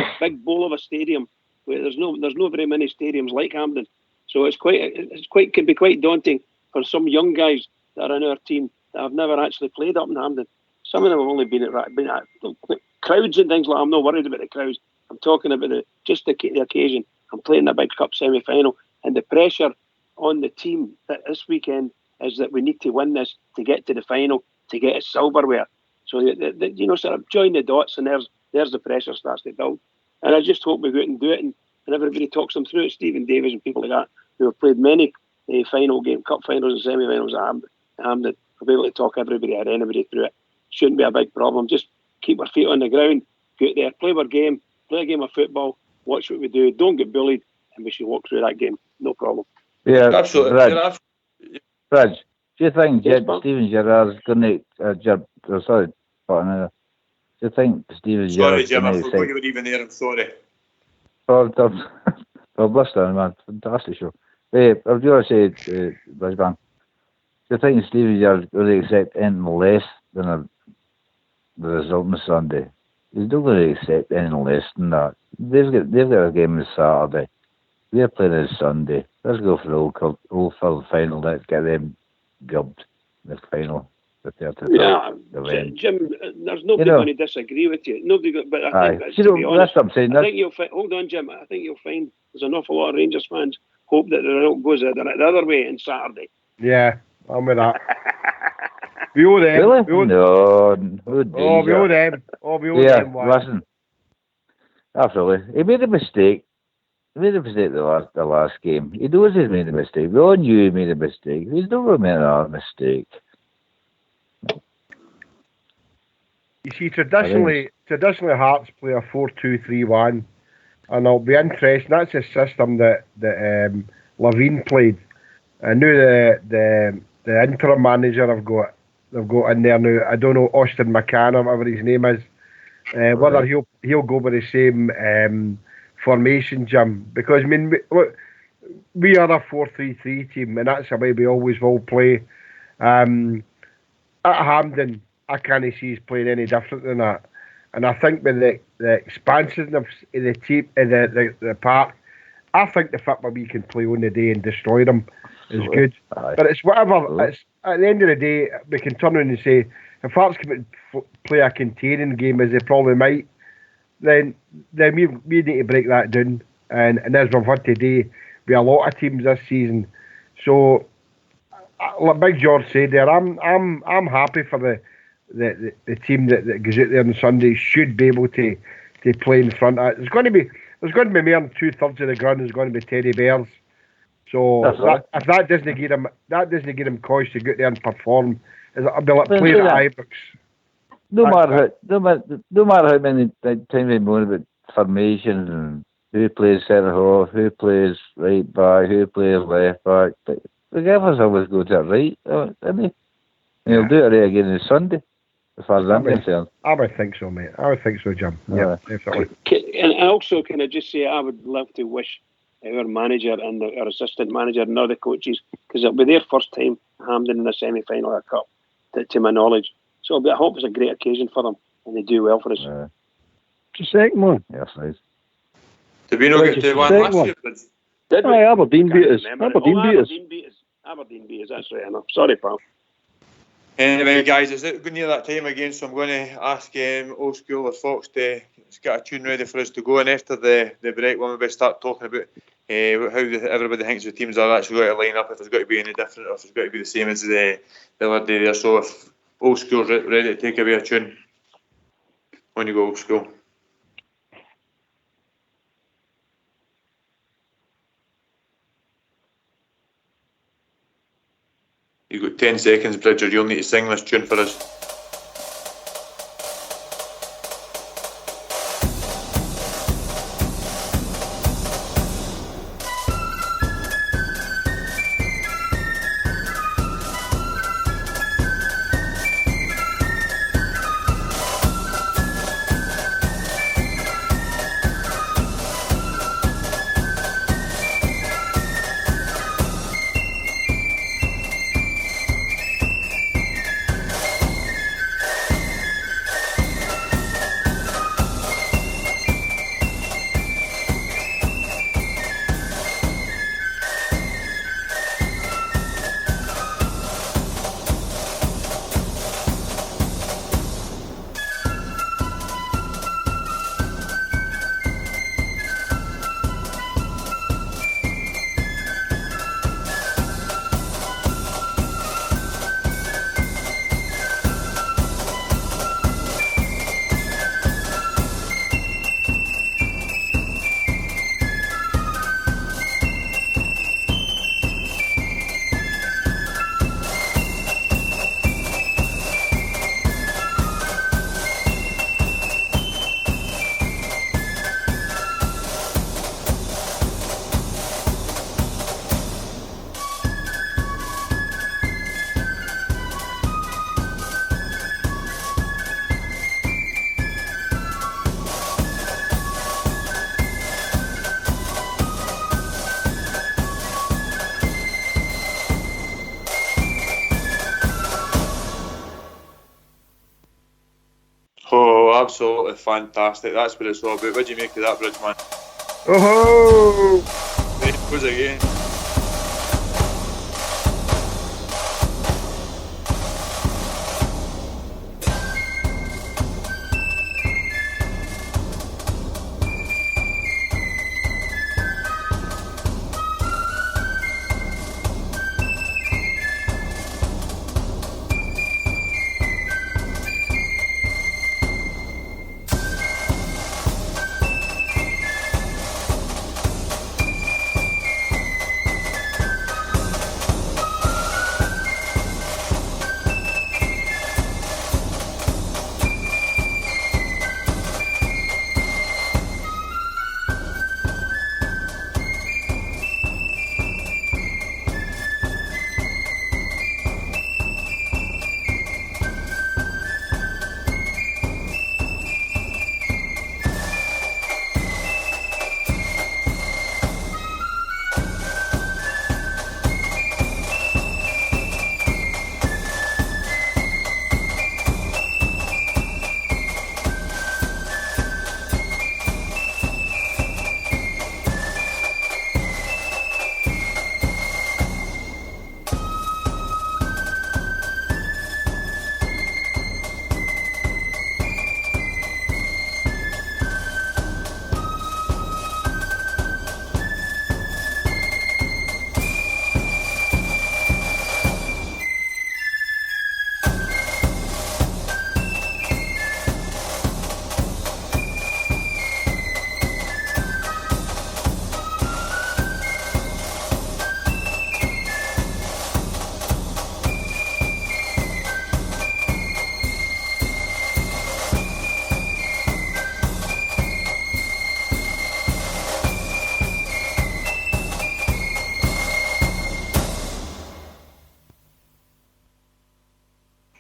bowl of a stadium. There's no very many stadiums like Hampden. So it can be quite daunting for some young guys that are in our team that have never actually played up in Hampden. Some of them have only been at crowds and things like that. I'm not worried about the crowds. I'm talking about the occasion. I'm playing a big cup semi-final, and the pressure on the team that this weekend is that we need to win this to get to the final, to get a silverware. So sort of join the dots, and there's the pressure starts to build. And I just hope we go out and do it, and everybody talks them through it. Stephen Davis and people like that who have played many cup finals and semi-finals at Hampden will be able to talk everybody or anybody through it. Shouldn't be a big problem. Just keep our feet on the ground, go out there, play our game, play a game of football, watch what we do, don't get bullied, and we should walk through that game. No problem. Yeah, absolutely. Raj, do you think Steven Gerrard's going to... do you think Steven Gerrard's... Sorry, Jim, I forgot you were even there. I'm sorry. Well, bless them, man. Fantastic show. I was going to say, Brisbane, do you think Steven Gerrard's going to accept anything less than the result on Sunday? He's not going to accept anything less than that. They've got a game on Saturday. They're playing on Sunday. Let's go for the Old Firm final. Let's get them gubbed in the final. Jim, there's nobody going to disagree with you. But I think, to be honest, that's what I'm saying. I think you'll find. Hold on, Jim. I think you'll find there's an awful lot of Rangers fans hope that the result goes the other way on Saturday. Yeah, I'm with that. We owe them. Really? We owe them. Oh, we owe them. Listen. Absolutely. He made a mistake. He made a mistake the last game. He knows he's made a mistake. We all knew he made a mistake. He's never made another mistake. You see, traditionally Hearts play a 4-2-3-1, and it'll be interesting. That's a system that Levine played. I knew the interim manager they've got in there now. I don't know, Austin McCann or whatever his name is. Whether he'll go with the same formation, Jim, because I mean we are a 4-3-3 team, and that's the way we always will play. At Hampden, I can't see us playing any different than that, and I think with the expansion of the team, the park, I think the football we can play on the day and destroy them is good. But it's whatever. It's at the end of the day, we can turn around and say, if Hearts can play a containing game as they probably might, then we need to break that down. And as we've had today with a lot of teams this season, so like Big George said there, I'm happy for the team that goes out there on Sunday should be able to play in front of it. There's going to be more than 2/3 of the ground is going to be teddy bears. So if that doesn't give them cause to go out there and perform, it'll be like playing at Ibrox. No matter how many times we moan about formations and who plays centre half, who plays right back, who plays left back, but the gaffer's always go to the right, isn't he? And he'll do it right again on Sunday, as far as I'm concerned. I would think so, mate. I would think so, Jim. Yeah, definitely. And also, can I just say, I would love to wish our manager and our assistant manager and other coaches, because it'll be their first time Hampden in the semi-final of the Cup, to my knowledge. So I hope it's a great occasion for them and they do well for us. It's the second one. Yes, nice. Did we not get to one last year? Did we? Aberdeen beat us. Aberdeen beat us, that's right enough. Sorry, pal. Anyway, guys, it's near that time again, so I'm going to ask Old School or Fox to get a tune ready for us to go. And after the break, when we start talking about how everybody thinks the teams are actually going to line up, if there's got to be any different, or if it's got to be the same as the other day there. So if Old School's ready to take away a tune, on you go, Old School. You've got 10 seconds, Bridger. You'll need to sing this tune for us. Absolutely fantastic. That's what it's all about. What do you make of that, Bridgeman? Oh! There it goes again.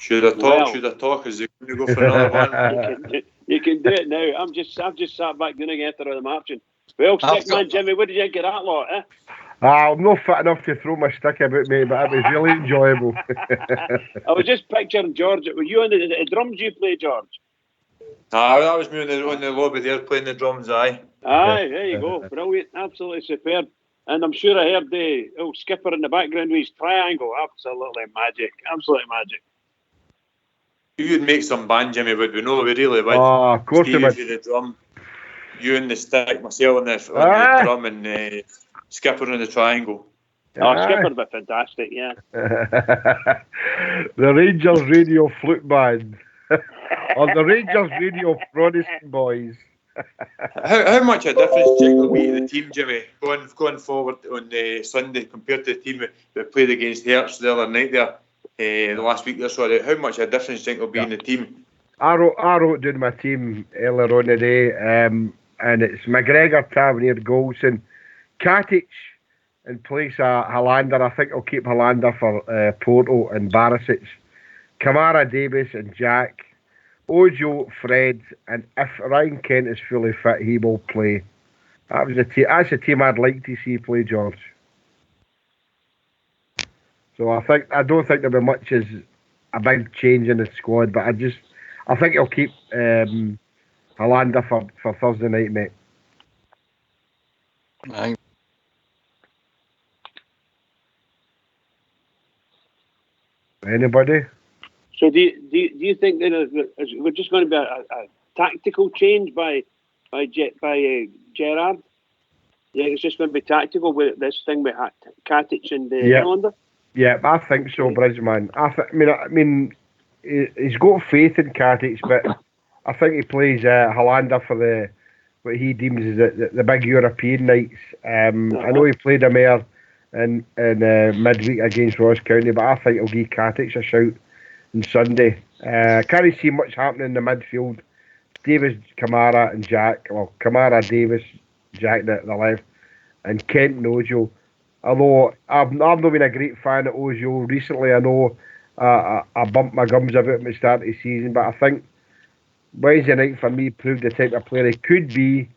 Should I talk? Is he going to go for another one? You can do it now. I've just sat back doing it after the marching. Well, stick man, Jimmy, what did you think of that lot, eh? I'm not fit enough to throw my stick about, mate, but it was really enjoyable. I was just picturing George. Were you on the drums you play, George? That was me on the lobby there playing the drums, aye. Aye, there you go. Brilliant. Absolutely superb. And I'm sure I heard the old skipper in the background with his triangle. Absolutely magic. Absolutely magic. You'd make some band, Jimmy, would we? No, we really would. Oh, of course Stevie we would. with the drum, you and the stick, myself on the drum, and Skipper on the triangle. Skipper would be fantastic, yeah. The Rangers Radio Flute Band. Or the Rangers Radio Protestant Boys. How much a difference do you think will be to the team, Jimmy, going forward on Sunday compared to the team that played against Hearts the other night there, the last week or so? How much a difference do you think will be in the team? I wrote down my team earlier on today, and it's McGregor, Tavernier, Goldson, Katic in place of Hollander. I think I'll keep Hollander for Porto and Barisic. Kamara, Davis and Jack. Ojo, Fred, and if Ryan Kent is fully fit, he will play. That's a team I'd like to see play, George. So I don't think there'll be much as a big change in the squad, but I think I'll keep Hollander for Thursday night, mate. Aye. Anybody? So do you think that we're just going to be a tactical change by Gerrard? Yeah, it's just going to be tactical with this thing with Katic and Hollander. Yeah, I think so, Bridgman. I mean, he's got faith in Katic, but I think he plays Hollander for what he deems as the big European nights. I know he played him there in midweek against Ross County, but I think he'll give Katic a shout on Sunday. Can't see much happening in the midfield. Davis, Kamara and Jack. Well, Kamara, Davis, Jack the left, and Kent and Ojo. Although I've not been a great fan of Ojo recently. I know I bumped my gums about him at the start of the season, but I think Wednesday night for me proved the type of player he could be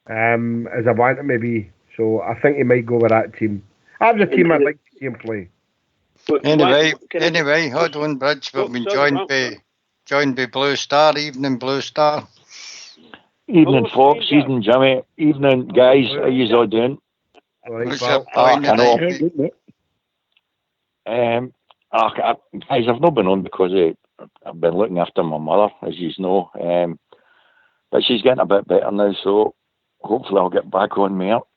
as I want him to be. So I think he might go with that team. That's a team I'd like to see him play. Anyway, hold on, Bridge. We've been joined by Blue Star. Evening, Blue Star. Evening, Fox. Evening, Jimmy. Evening, guys. How you all doing? What's your point tonight? Guys, I've not been on because I've been looking after my mother, as you know. But she's getting a bit better now, so hopefully I'll get back on me up.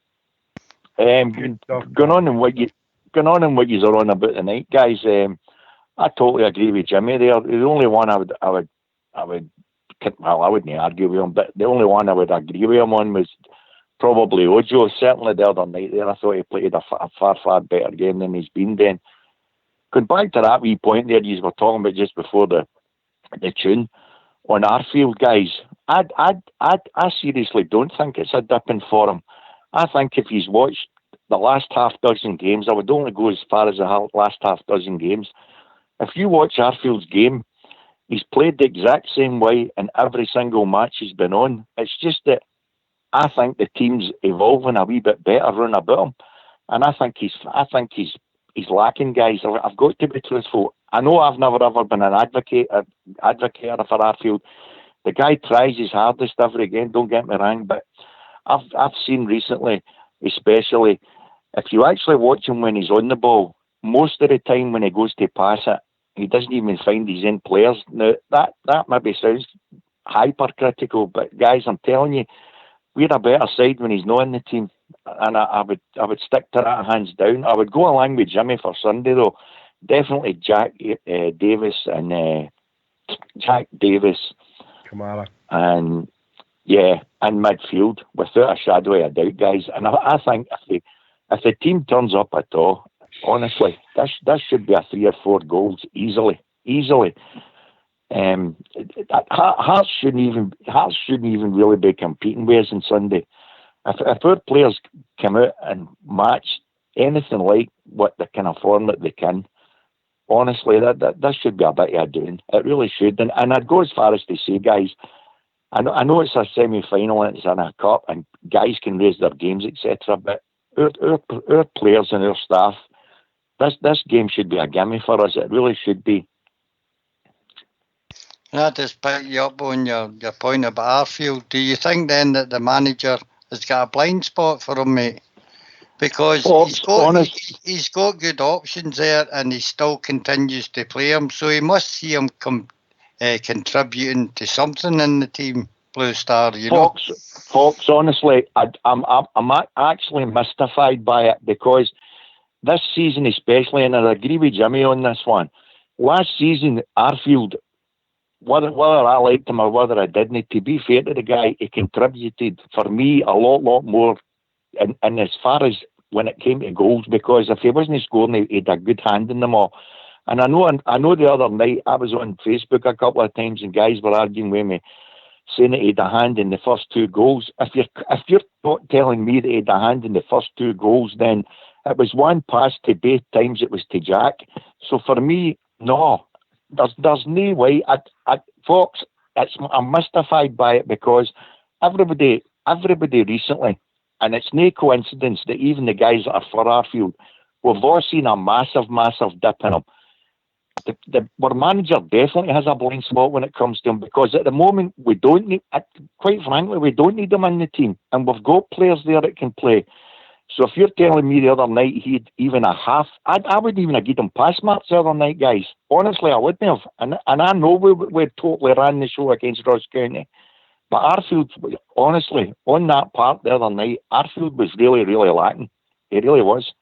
Going on in what you are on about tonight, guys. I totally agree with Jimmy there. The only one I wouldn't argue with him, but the only one I would agree with him on was probably Ojo. Certainly the other night there, I thought he played a far better game than he's been then. Going back to that wee point there you were talking about just before the tune on Arfield, guys, I seriously don't think it's a dipping for him. I think if he's watched the last half dozen games, I would only go as far as the last half dozen games. If you watch Arfield's game, he's played the exact same way in every single match he's been on. It's just that I think the team's evolving a wee bit better run about him, and I think he's lacking, guys. I've got to be truthful. I know I've never ever been an advocate for Arfield. The guy tries his hardest every game. Don't get me wrong, but I've seen recently, especially if you actually watch him when he's on the ball, most of the time when he goes to pass it, he doesn't even find his own players. Now that maybe sounds hypercritical, but guys, I'm telling you, we're a better side when he's not in the team, and I would stick to that hands down. I would go along with Jimmy for Sunday though. Definitely Jack Davis and Jack Davis, Kamara, and midfield without a shadow of a doubt, guys. And I think if the team turns up at all, honestly, that should be a 3 or 4 goals easily. Hearts shouldn't even really be competing with us on Sunday. If our players come out and match anything like what the kind of form that they can, honestly, that should be a bit of a doing. It really should. And I'd go as far as to say, guys, I know it's a semi-final and it's in a cup and guys can raise their games, etc. But our players and our staff, this game should be a gimme for us. It really should be. I just pick you up on your point about Arfield. Do you think then that the manager has got a blind spot for him, mate? Because he's got good options there and he still continues to play him, so he must see him contributing to something in the team, Blue Star, you know? Fox, honestly, I'm actually mystified by it, because this season especially, and I agree with Jimmy on this one, last season, Arfield, whether I liked him or whether I didn't, to be fair to the guy, he contributed for me a lot more and as far as when it came to goals, because if he wasn't scoring, he had a good hand in them all. And I know the other night I was on Facebook a couple of times and guys were arguing with me, saying that he had a hand in the first 2 goals. If you're not telling me that he had a hand in the first 2 goals, then it was one pass to both times, it was to Jack. So for me, no, there's no way. Fox, I'm mystified by it, because everybody recently, and it's no coincidence that even the guys that are for Arfield, we've all seen a massive dip in them. Our manager definitely has a blind spot when it comes to him, because at the moment we don't need, quite frankly, we don't need him in the team, and we've got players there that can play. So if you're telling me the other night he'd even a half, I wouldn't even have given him pass marks the other night, guys. Honestly, I wouldn't have. And I know we totally ran the show against Ross County. But Arfield, honestly, on that part the other night, Arfield was really, really lacking. It really was.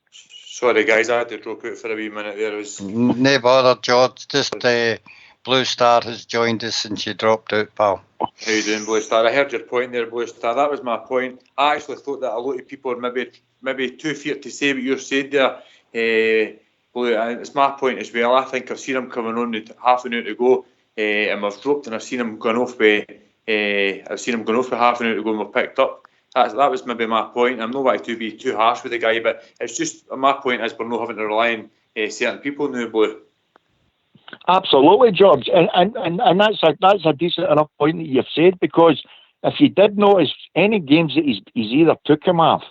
Sorry, guys, I had to drop out for a wee minute there. No bother, George. Just Blue Star has joined us and she dropped out, pal. How you doing, Blue Star? I heard your point there, Blue Star. That was my point. I actually thought that a lot of people were maybe too feared to say what you said there. Blue, and it's my point as well. I think I've seen him coming on with half an hour to go, and we've dropped, and I've seen him going off with half an hour to go, and we've picked up. That was maybe my point. I'm not wanting to be too harsh with the guy, but it's just my point is we're not having to rely on certain people now, Blue. Absolutely, George, and that's a decent enough point that you've said, because if you did notice any games that he's either took him off,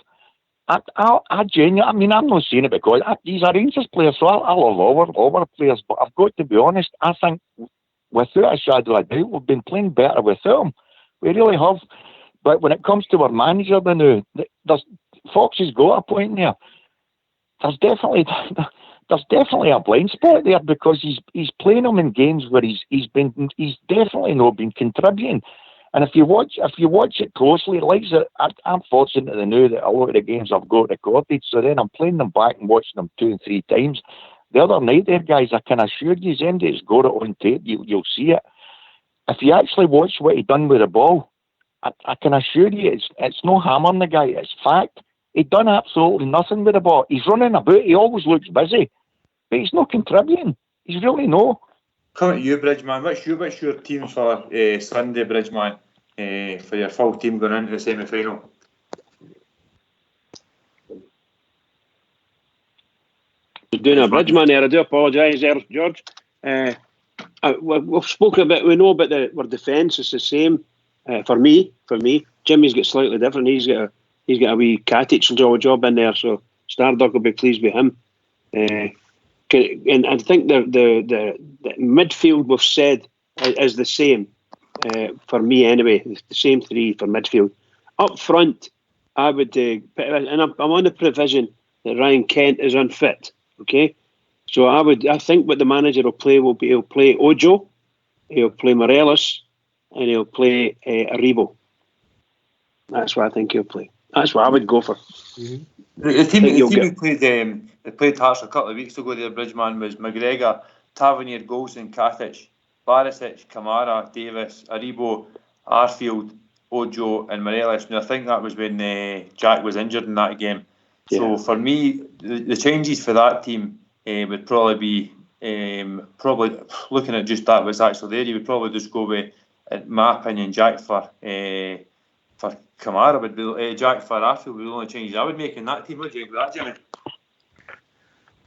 I genuinely, I mean, I'm not saying it because he's a Rangers player, so I love all our players, but I've got to be honest, I think without a shadow of a doubt, we've been playing better without him. We really have. But when it comes to our manager, Fox has got a point there. There's definitely a blind spot there, because he's playing him in games where he's definitely not been contributing. And if you watch it closely, I'm fortunate to know that a lot of the games I've got recorded, so then I'm playing them back and watching them 2 and 3 times. The other night there, guys, I can assure you, Zendy's got it on tape, you'll see it. If you actually watch what he done with the ball, I can assure you it's no hammering the guy, it's fact. He done absolutely nothing with the ball. He's running about, he always looks busy, but he's not contributing. He's really no. Coming to you, Bridgeman, what's your team for Sunday, Bridgeman, for your full team going into the semi-final? Doing a Bridgeman there, I do apologise there, George. We've spoken a bit, we know about our defence is the same. For me, Jimmy's got slightly different. He's got a wee Katic job in there, so Stardock will be pleased with him. And I think the midfield we've said is the same for me anyway. It's the same 3 for midfield. Up front, I would, and I'm on the provision that Ryan Kent is unfit. Okay, so I think what the manager will play he'll play Ojo, he'll play Morelos, and he'll play Aribo. That's what I think he'll play. That's what I would go for. Mm-hmm. The team we played Hearts a couple of weeks ago there, Bridgeman, was McGregor, Tavernier, Golson, Katic, Barisic, Kamara, Davis, Aribo, Arfield, Ojo and Morelos. Now I think that was when Jack was injured in that game. Yeah. So for me, the changes for that team would probably be looking at just that was actually there. You would probably just go with, in my opinion, Jack for Kamara would be Jack for Arfield would be the only changes I would make in that team. Would you agree with that, Jimmy?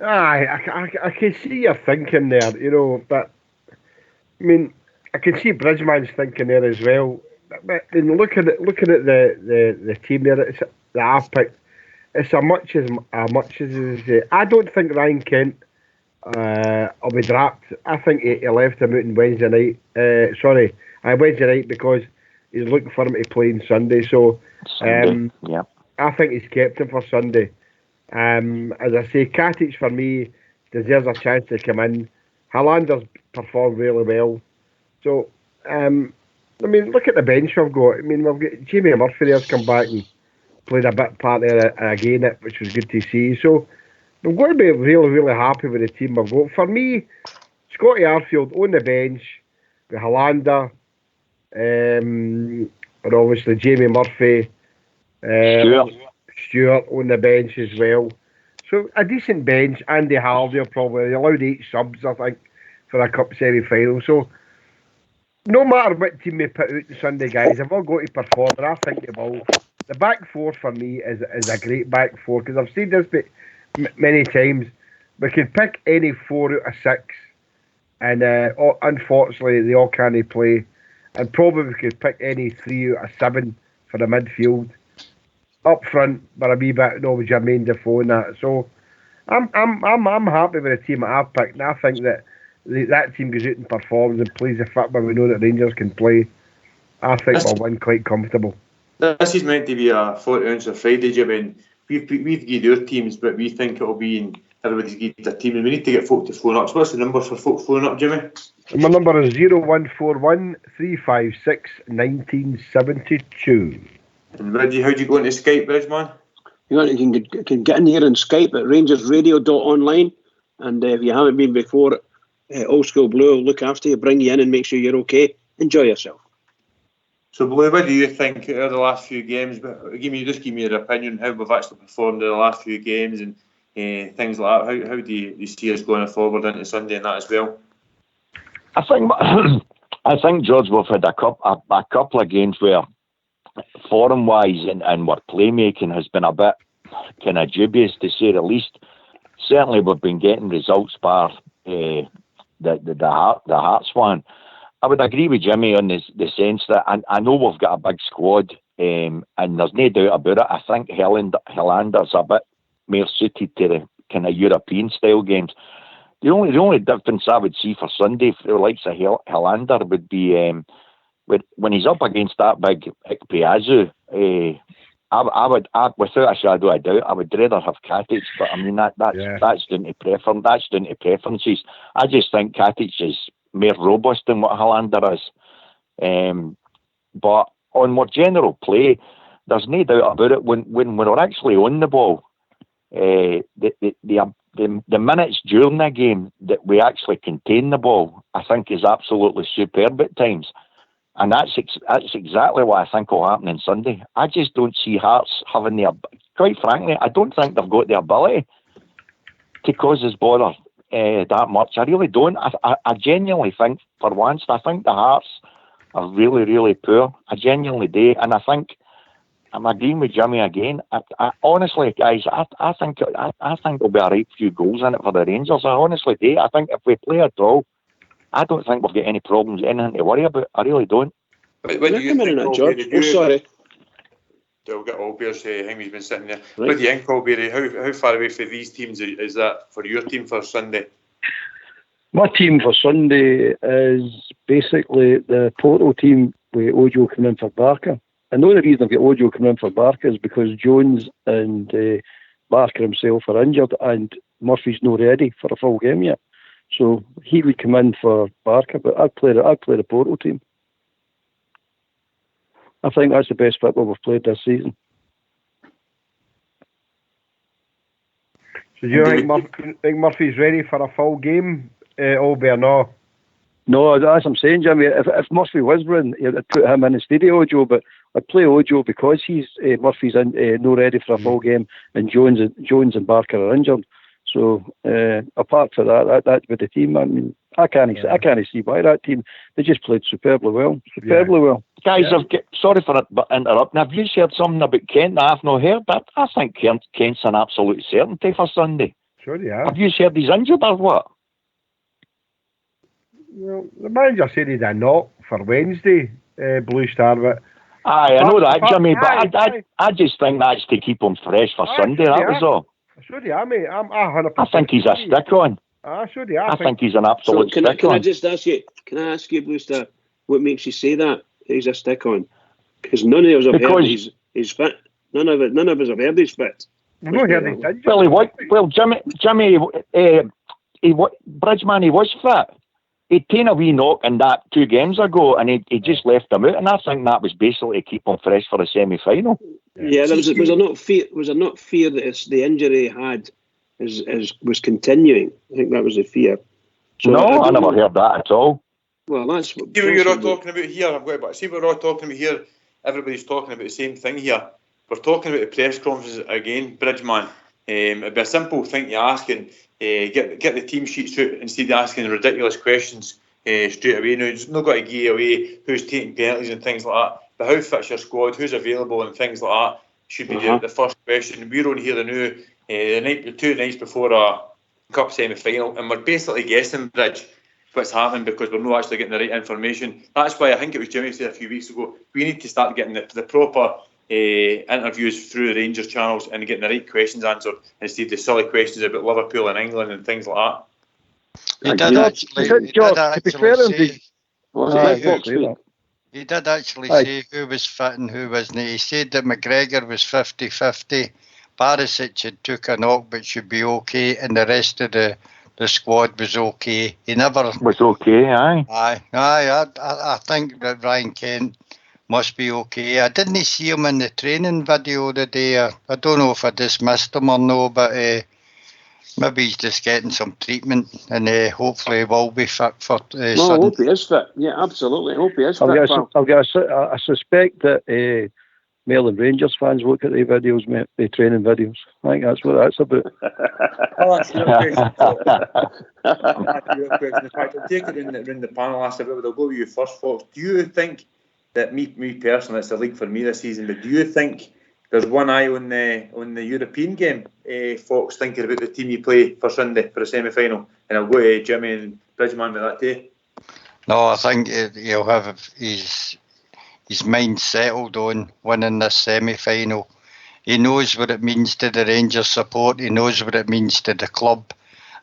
I can see your thinking there, but I mean, I can see Bridgman's thinking there as well. But in looking at the team there, it's that I've picked. It's as much as I don't think Ryan Kent will be dropped. I think he left him out on Wednesday night. Wednesday night because he's looking for him to play on Sunday. So yeah. I think he's kept him for Sunday. As I say, Katic for me deserves a chance to come in. Halander's performed really well. So, I mean, look at the bench we've got. I mean, we've got Jamie Murphy there's come back and played a bit part there again, which was good to see. So, we're going to be really, really happy with the team we've got. For me, Scotty Arfield on the bench with Halander, and obviously Jamie Murphy, Stewart on the bench as well. So a decent bench. Andy Harvey probably allowed 8 subs, I think, for a cup semi-final. So no matter what team they put out the Sunday, guys, they've all got to perform, and I think they will. The back four for me is a great back four because I've seen this many times. We can pick any 4 out of 6, and unfortunately they all can't play. And probably we could pick any 3 out of 7 for the midfield. Up front, but a wee bit with Jermaine Defoe and that. So I'm happy with the team that I've picked, and I think that that team goes out and performs and plays the football we know that Rangers can play. I think we'll win quite comfortable. This is meant to be a 40 ounce of Friday, Jimmy. We've given our teams, but we think it'll be in everybody's given their team, and we need to get folk to phone up. So what's the number for folk phoning up, Jimmy? My number is 0141 356 1972. And how do you go into Skype, Bridgeman? You can get in here on Skype at rangersradio.online, and if you haven't been before, Old School Blue will look after you, bring you in and make sure you're okay. Enjoy yourself. So Blue, what do you think of the last few games? Give me your opinion how we've actually performed in the last few games and things like that. How do you see us going forward into Sunday and that as well? I think George, we've had a couple of games where form wise and our playmaking has been a bit kind of dubious, to say the least. Certainly we've been getting results bar the Hearts one. I would agree with Jimmy on the sense that I know we've got a big squad, and there's no doubt about it. I think Helander's a bit more suited to the kind of European style games. The only difference I would see for Sunday for the likes of Helander would be when he's up against that big Ikpeazu, I would, without a shadow of doubt, I would rather have Katic. But I mean that's down to preference. That's down to preferences. I just think Katic is more robust than what Helander is. But on more general play, there's no doubt about it. When we're actually on the ball, the minutes during the game that we actually contain the ball, I think is absolutely superb at times. And that's exactly what I think will happen on Sunday. I just don't see Hearts having quite frankly, I don't think they've got the ability to cause us bother that much. I really don't. I genuinely think, for once, I think the Hearts are really, really poor. I genuinely do. And I think, I'm agreeing with Jimmy again. I honestly, guys, I think there'll be a right few goals in it for the Rangers. I honestly do. I think if we play a draw, I don't think we'll get any problems, anything to worry about. I really don't. When do you think, George? Sorry. They'll get Albiers, Hingby's been sitting there. Right. What do you think, Albier? How far away from these teams is that for your team for Sunday? My team for Sunday is basically the Porto team with Ojo coming in for Barker. And the only reason I've got Ojo coming in for Barker is because Jones and Barker himself are injured and Murphy's not ready for a full game yet. So he would come in for Barker, but I'd play the Porto team. I think that's the best football we've played this season. So do you think Murphy's ready for a full game, Albert? No. No, as I'm saying, Jimmy, if Murphy was running, I'd put him in instead of Ojo, but I'd play Ojo because Murphy's not ready for a full game, and Jones and Barker are injured. So apart from that with the team, I mean, I can't see why that team, they just played superbly well. Well. Guys, sorry for interrupting. Have you said something about Kent that I've not heard? But I think Kent's an absolute certainty for Sunday. Sure he has. Have you heard he's injured or what? Well, the manager said he had a knock for Wednesday, Blue Star, but Aye, I know that, Apart- Jimmy, but aye. I just think that's to keep him fresh for Aye, Sunday, sure that he was has. all. Sure he has, mate. I'm 100%. I think he's a stick-on. Sure he has. I think he's an So absolute can I stick-on. just ask you? Can I ask you, Blue Star, what makes you say that he's a stick on? Because none of us have heard he's fit. None of us have heard he's fit. We've not heard he's injured. Well, Jimmy, Bridgman, he was fit. He'd taken a wee knock in that 2 games ago, and he just left him out, and I think that was basically to keep him fresh for the semi-final. Yeah, was there not fear that the injury he had was continuing? I think that was the fear. So No, I never know. heard that at all. Well, that's See what you're all talking about here. See what we're all talking about here. Everybody's talking about the same thing here. We're talking about the press conferences again, Bridgman. It'd be a simple thing to ask and get the team sheets out instead of asking ridiculous questions straight away. Now, it's not got to give away who's taking penalties and things like that. But how fit's your squad? Who's available and things like that should be the first question. We're on here now the 2 nights before a cup semi-final, and we're basically guessing, Bridge, what's happening because we're not actually getting the right information. That's why I think it was Jimmy said a few weeks ago, we need to start getting the proper interviews through the Rangers channels and getting the right questions answered instead of the silly questions about Liverpool and England and things like that. He did actually say who was fit and who wasn't. He said that McGregor was 50-50. Barisic had took a knock but should be okay, and the rest of the squad was okay. He never was okay, aye. I think that Ryan Kent must be okay. I didn't see him in the training video today. I don't know if I dismissed him or no, but maybe he's just getting some treatment, and hopefully he will be fit for I Sunday. hope he is fit. Yeah, absolutely. I hope he is fit. I suspect that Mail and Rangers fans look at the videos, mate, the training videos. I think that's what that's about. I'll ask you a question. In fact, I'll take it in the panel last bit, but I'll go with you first, Fox. Do you think that me personally, it's a league for me this season, but do you think there's one eye on the European game, Fox, thinking about the team you play for Sunday for the semi-final? And I'll go to Jimmy and Bridgman with that too. No, I think he'll have his mind settled on winning this semi-final. He knows what it means to the Rangers support. He knows what it means to the club.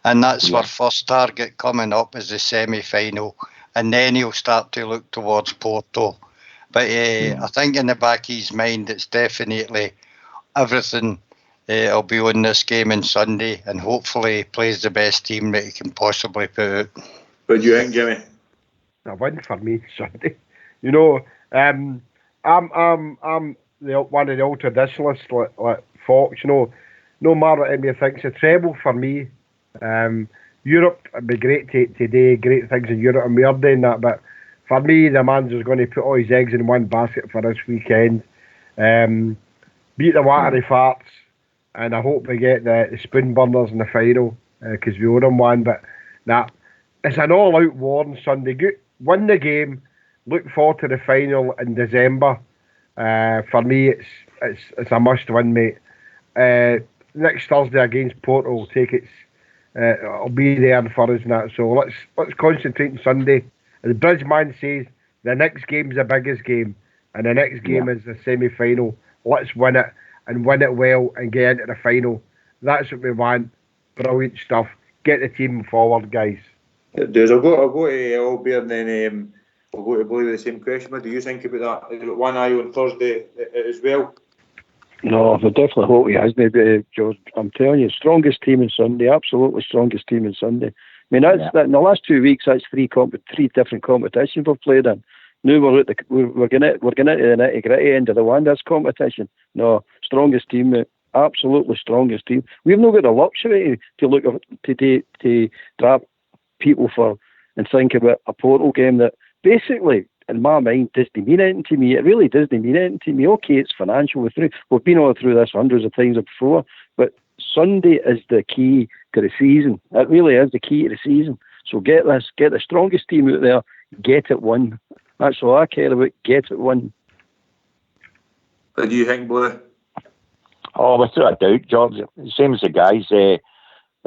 And that's our first target coming up is the semi-final. And then he'll start to look towards Porto. But I think in the back of his mind, it's definitely everything will be on this game on Sunday. And hopefully he plays the best team that he can possibly put out. What do you think, Jimmy? A win for me Sunday. You know, I'm one of the old traditionalists like Fox. You know, no matter what anybody thinks, a treble for me. Europe would be great today. Great things in Europe, and we are doing that. But for me, the man's is going to put all his eggs in one basket for this weekend. Beat the Watery Farts, and I hope we get the Spoon Burners in the final because we owe them one. But it's an all-out war on Sunday. Win the game. Look forward to the final in December. For me, it's a must-win, mate. Next Thursday against Porto, will take its. It'll be there for us and that. So let's concentrate on Sunday. As Bridgman says, the next game's the biggest game, and the next game is the semi-final. Let's win it and win it well and get into the final. That's what we want. Brilliant stuff. Get the team forward, guys. I'll go to Albert and then I'll go to Billy with the same question. What do you think about that? Is it one eye on Thursday as well? No, I definitely hope he has. Maybe, George. I'm telling you, strongest team on Sunday. Absolutely strongest team on Sunday. I mean, that in the last 2 weeks, that's three different competitions we've played in. Now we're getting into the nitty-gritty end of the Wanderers competition. No, strongest team, mate. Absolutely strongest team. We've not got the luxury to look to trap people for and think about a Porto game that basically, in my mind, doesn't mean anything to me. It really doesn't mean anything to me. Okay, it's financial. We've been all through this hundreds of times before, but Sunday is the key to the season. It really is the key to the season. So get the strongest team out there, get it won. That's all I care about. Get it won. What do you think, Blair? Oh, without a doubt, George. Same as the guys.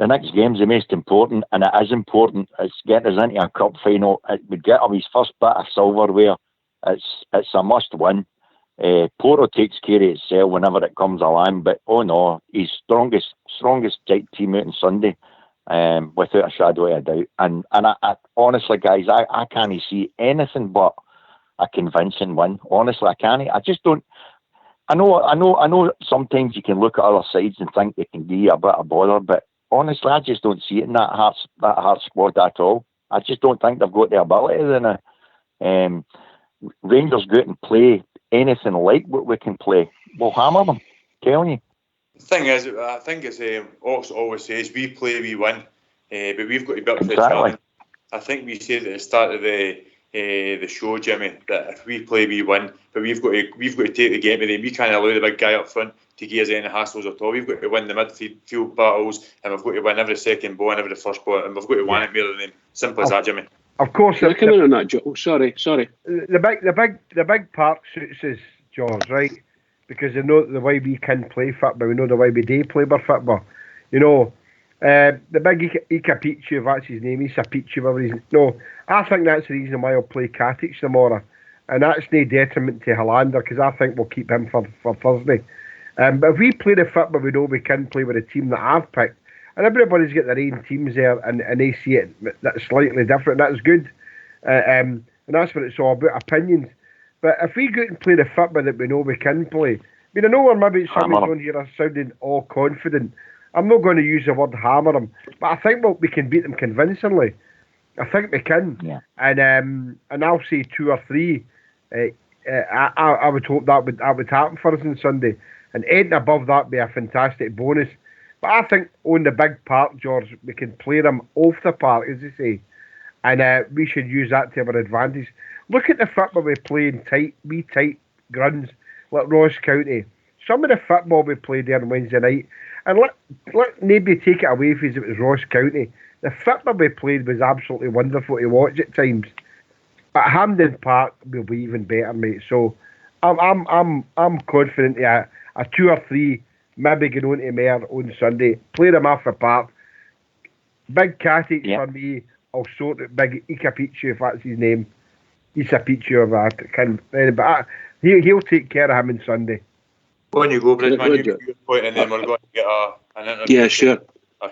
the next game's the most important, and it is important. It's getting us into a cup final. It would get him his first bit of silverware. It's a must win. Porto takes care of itself whenever it comes along, but oh no, he's strongest team out on Sunday, without a shadow of a doubt. And I honestly, guys, I can't see anything but a convincing win. Honestly, I can't. I just don't. I know. Sometimes you can look at other sides and think they can give you a bit of bother, but honestly, I just don't see it in that Hearts squad at all. I just don't think they've got the ability. Then Rangers go out and play anything like what we can play, we'll hammer them. Telling you. The thing is, I think it's Ox always says, we play, we win, but we've got to be up to the challenge. I think we said at the start of the show, Jimmy, that if we play, we win, but we've got to take the game to them. We can't allow the big guy up front to give us any hassles at all. We've got to win the midfield battles, and we've got to win every second ball and every first ball, and we've got to win it more than them. Simple as that, Jimmy. Of course, Can I come in on that, Joe? Sorry. The big part suits us, George, right? Because they know the way we can play football, we know the way we do play our football. You know, the big Ika Pichu, if that's his name, Issa Pichu, whatever his name. No, I think that's the reason why I'll play Katic tomorrow. And that's no detriment to Hollander, because I think we'll keep him for Thursday. But if we play the football we know we can play with a team that I've picked, and everybody's got their own teams there, and they see it that's slightly different. That's good, and that's what it's all about, opinions. But if we go out and play the football that we know we can play, I mean, I know we're maybe somebody's on here are sounding all confident. I'm not going to use the word hammer them, but I think we can beat them convincingly. I think we can, and I'll say 2 or 3. I would hope that would happen for us on Sunday, and anything above that would be a fantastic bonus. But I think on the big park, George, we can play them off the park, as they say, and we should use that to our advantage. Look at the football we play in tight gruns like Ross County. Some of the football we played there on Wednesday night, and let nobody take it away if it was Ross County. The football we played was absolutely wonderful to watch at times. But Hampden Park will be even better, mate. So I'm confident a 2 or 3. Maybe get on to Mayor on Sunday. Play them off the park. Big Katic for me. I'll sort it. Big Ika Pichu, if that's his name. Issa Pichu, or that. But he'll take care of him on Sunday. When you go, Bridgman, you make your point, and then we're going to get an interview. Yeah, sure.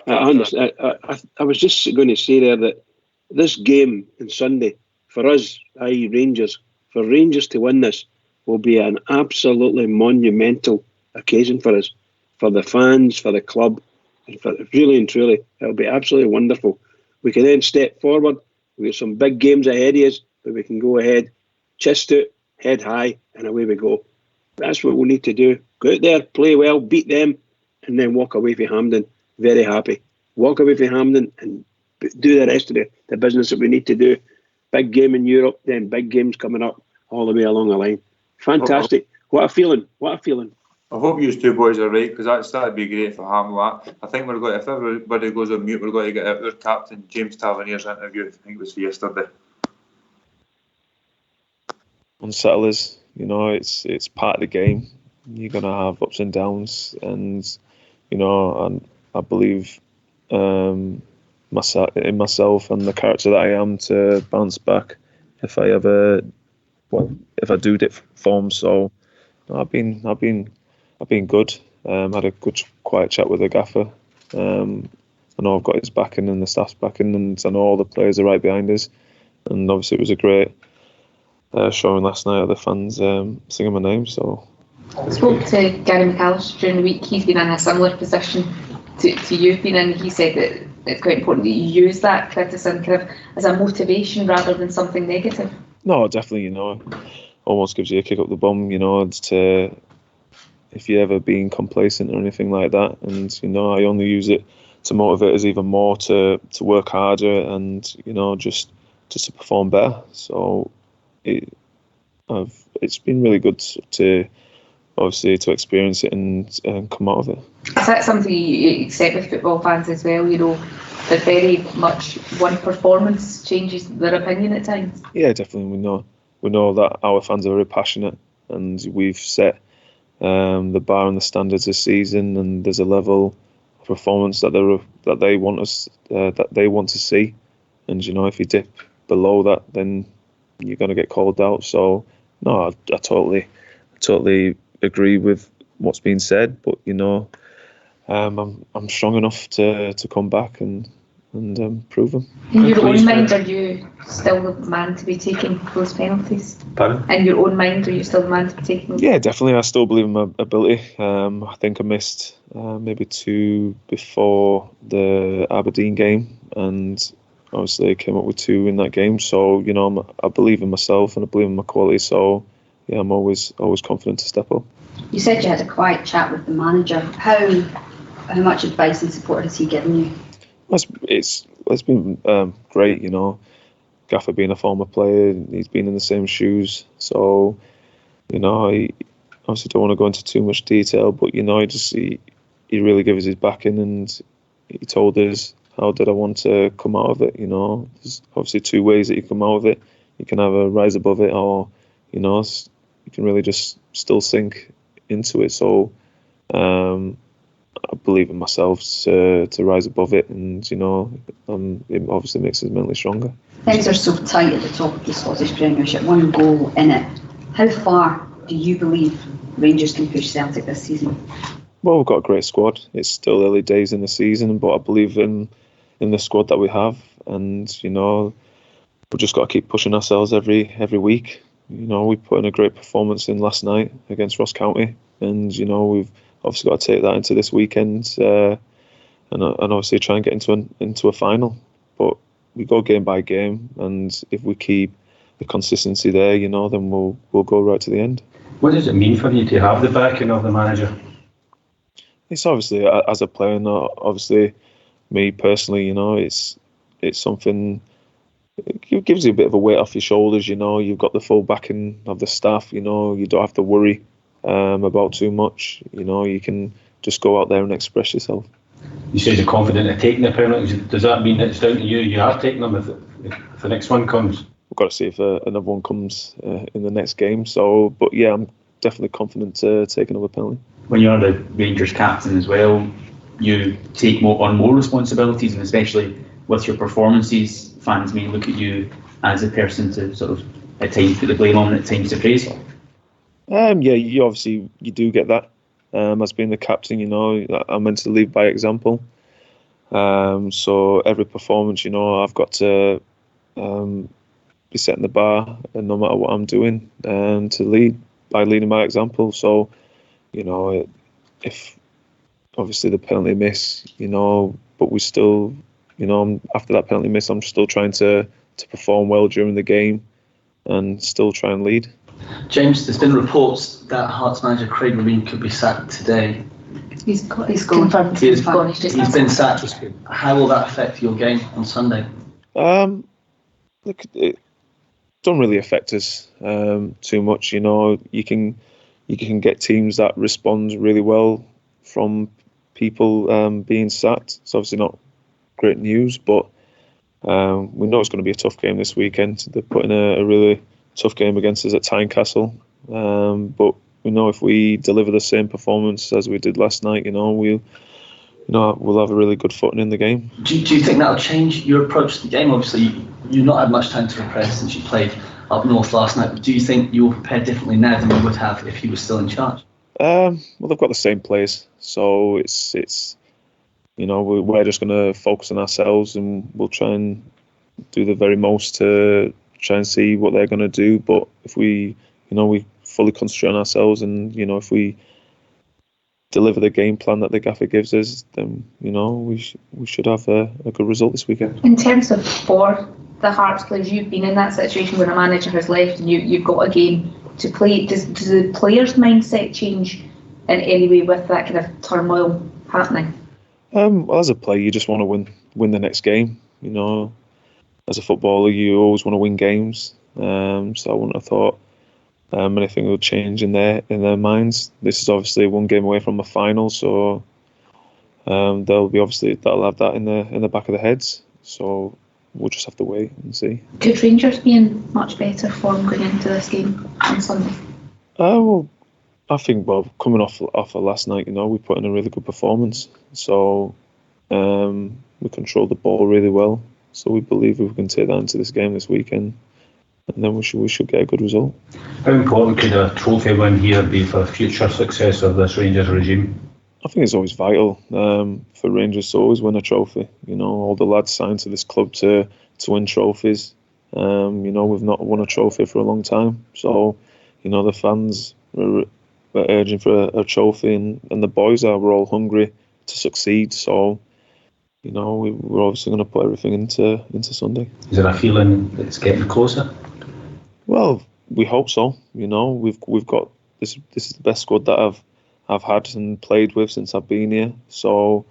I was just going to say there that this game on Sunday, for us, i.e. Rangers, for Rangers to win this will be an absolutely monumental occasion for us. For the fans, for the club, and for really and truly, it'll be absolutely wonderful. We can then step forward. We've got some big games ahead of us, but we can go ahead, chest out, head high, and away we go. That's what we need to do. Go out there, play well, beat them, and then walk away from Hampden very happy. Walk away from Hampden and do the rest of the business that we need to do. Big game in Europe, then big games coming up all the way along the line. Fantastic. What a feeling. I hope you two boys are right, because that'd be great for Hamlet. I think if everybody goes on mute, we're going to get our captain James Tavernier's interview. I think it was for yesterday. Unsettle us, it's part of the game. You're going to have ups and downs, and and I believe myself and the character that I am to bounce back if I do dip form. So I've been good. Had a good quiet chat with the gaffer. I know I've got his backing and the staff's backing, and I know all the players are right behind us. And obviously it was a great showing last night of the fans singing my name. So I spoke to Gary McAllister during the week. He's been in a similar position to you've been in. He said that it's quite important that you use that criticism kind of as a motivation rather than something negative. No, definitely. Almost gives you a kick up the bum. To if you're ever being complacent or anything like that, and I only use it to motivate us even more to work harder and just to perform better. So it's been really good to obviously to experience it and come out of it. Is that something you accept with football fans as well? That very much one performance changes their opinion at times. Yeah, definitely. We know that our fans are very passionate, and we've set the bar and the standards this season, and there's a level of performance that they want to see. And you know, if you dip below that, then you're going to get called out. So no, I totally agree with what's been said. But you know, I'm strong enough to come back and prove them. In your own mind, are you still the man to be taking those penalties? Pardon? In your own mind, are you still the man to be taking them? Yeah, definitely. I still believe in my ability. I think I missed maybe 2 before the Aberdeen game, and obviously I came up with 2 in that game. So you know, I believe in myself and I believe in my quality. So yeah, I'm always confident to step up. You said you had a quiet chat with the manager. How much advice and support has he given you? It's been great, you know. Gaffer being a former player, he's been in the same shoes, so you know, I obviously don't want to go into too much detail, but you know, he really gave us his backing, and he told us how did I want to come out of it. You know, there's obviously 2 ways that you come out of it. You can either rise above it, or you know, you can really just still sink into it. So I believe in myself to rise above it, and you know, it obviously makes us mentally stronger. Things are so tight at the top of the Scottish Premiership, 1 goal in it. How far do you believe Rangers can push Celtic this season? Well, we've got a great squad. It's still early days in the season, but I believe in the squad that we have, and you know, we've just got to keep pushing ourselves every week. You know, we put in a great performance in last night against Ross County, and you know, we've obviously got to take that into this weekend, and obviously try and get into a final. But we go game by game, and if we keep the consistency there, you know, then we'll go right to the end. What does it mean for you to have the backing of the manager? It's obviously, as a player, not obviously me personally, you know, it's something. It gives you a bit of a weight off your shoulders, you know. You've got the full backing of the staff, you know. You don't have to worry about too much, you know. You can just go out there and express yourself. You said you're confident of taking the penalties. Does that mean it's down to you? You are taking them if the next one comes? We've got to see if another one comes in the next game. So, but yeah, I'm definitely confident to take another penalty. When you're the Rangers captain as well, you take on more responsibilities, and especially with your performances, fans may look at you as a person to sort of at times put the blame on, at times to praise. Yeah, you do get that. As being the captain, you know, I'm meant to lead by example. So every performance, you know, I've got to be setting the bar, and no matter what I'm doing, to lead by leading by example. So, you know, if obviously the penalty miss, you know, but we still, you know, after that penalty miss, I'm still trying to perform well during the game and still try and lead. James, there's been reports that Hearts manager Craig Levein could be sacked today. He's confirmed. He's been sacked. How will that affect your game on Sunday? Look, it don't really affect us too much. You know, you can get teams that respond really well from people being sacked. It's obviously not great news, but we know it's going to be a tough game this weekend. They're putting a really tough game against us at Tynecastle, but we know if we deliver the same performance as we did last night, you know, we'll have a really good footing in the game. Do you think that'll change your approach to the game? Obviously, you've not had much time to prepare since you played up north last night, but do you think you'll prepare differently now than you would have if you were still in charge? Well, they've got the same players, so it's you know, we're just going to focus on ourselves, and we'll try and do the very most to try and see what they're going to do. But if we fully concentrate on ourselves, and you know, if we deliver the game plan that the gaffer gives us, then you know, we should have a good result this weekend. In terms of for the Hearts players, you've been in that situation where a manager has left and you've got a game to play. Does the players' mindset change in any way with that kind of turmoil happening? Well, as a player, you just want to win the next game. You know, as a footballer, you always want to win games. So I wouldn't have thought anything would change in their minds. This is obviously one game away from a final, so that'll have that in the back of their heads. So we'll just have to wait and see. Could Rangers be in much better form going into this game on Sunday? Well, I think coming off of last night, you know, we put in a really good performance. So We controlled the ball really well, so we believe we can take that into this game this weekend, and then we should get a good result. How important could a trophy win here be for future success of this Rangers regime? I think it's always vital for Rangers to always win a trophy. You know, all the lads signed to this club to win trophies. You know, we've not won a trophy for a long time, so you know the fans are urging for a trophy, and the boys we're all hungry to succeed. So, you know, we're obviously going to put everything into Sunday. Is there a feeling that it's getting closer? Well, we hope so. You know, we've got this is the best squad that I've had and played with since I've been here. So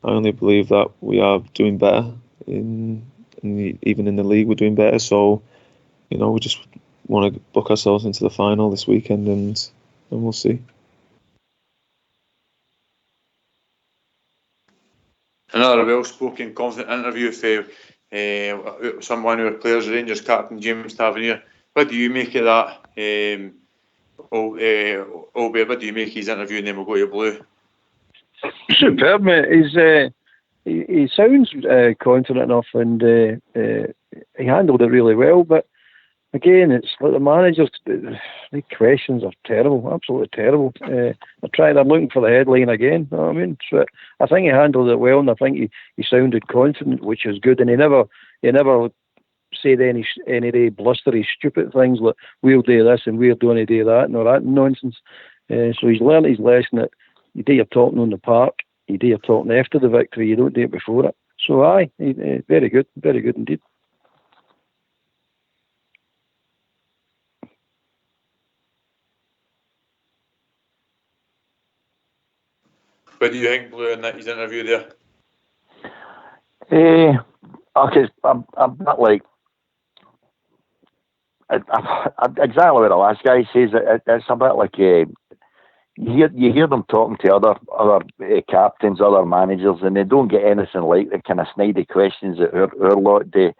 I only believe that we are doing better even in the league. We're doing better. So, you know, we just want to book ourselves into the final this weekend, and we'll see. Another well-spoken, confident interview for someone who players, Rangers captain James Tavernier. What do you make of that? Albert, what do you make of his interview, and then we'll go to Blue? Superb, mate. He sounds confident enough, and he handled it really well. But again, it's like the managers. The questions are terrible, absolutely terrible. They're looking for the headline again. You know what I mean? So I think he handled it well, and I think he sounded confident, which is good. And he never said any blustery, stupid things like we'll do this and we're going to do that and all that nonsense. So he's learned his lesson that you do your talking on the park, you do your talking after the victory, you don't do it before it. So very good indeed. What do you think, Blue, in his interview there? Okay, I'm not like exactly what the last guy says. It's a bit like you hear them talking to other captains, other managers, and they don't get anything like the kind of snidey questions that our lot do.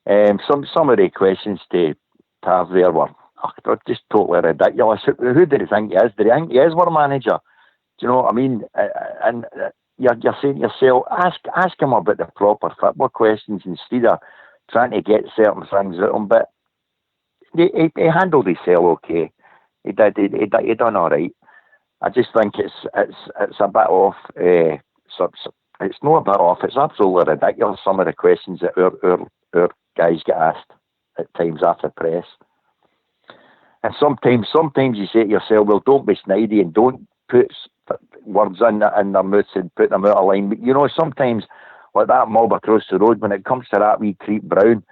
Some of the questions to Tav there were just totally ridiculous. Who did he think he is? Did he think he is our manager? Do you know what I mean? And you're saying to yourself, ask him about the proper football questions instead of trying to get certain things out of him. But he handled himself okay. He done all right. I just think it's a bit off. It's not a bit off. It's absolutely ridiculous. Some of the questions that our guys get asked at times after press. And sometimes you say to yourself, well, don't be snidey and don't put words in their mouths and put them out of line. But you know, sometimes like that mob across the road, when it comes to that wee creep Brown,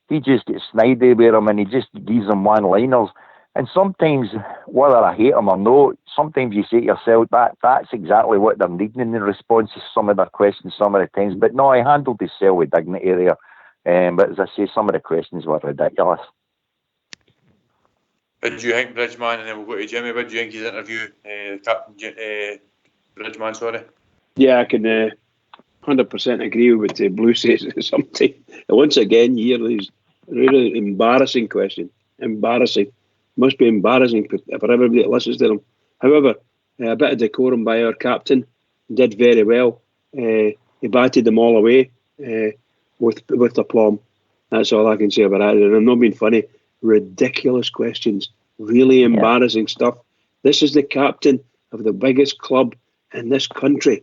he just gets snidey with him and he just gives them one-liners. And sometimes, whether I hate him or not, sometimes you say to yourself that's exactly what they're needing in the response to some of their questions some of the times. But no, he handled himself with dignity there. But as I say, some of the questions were ridiculous. What do you think, Bridgeman? And then we'll go to Jimmy. What do you think his interview, Captain Bridgeman, sorry? Yeah, I can 100% agree with what Blue says. Something. Once again, you hear these really embarrassing questions. Embarrassing. Must be embarrassing for everybody that listens to them. However, a bit of decorum by our captain. Did very well. He batted them all away with aplomb. That's all I can say about that. And I'm not being funny. Ridiculous questions, really embarrassing stuff. This is the captain of the biggest club in this country.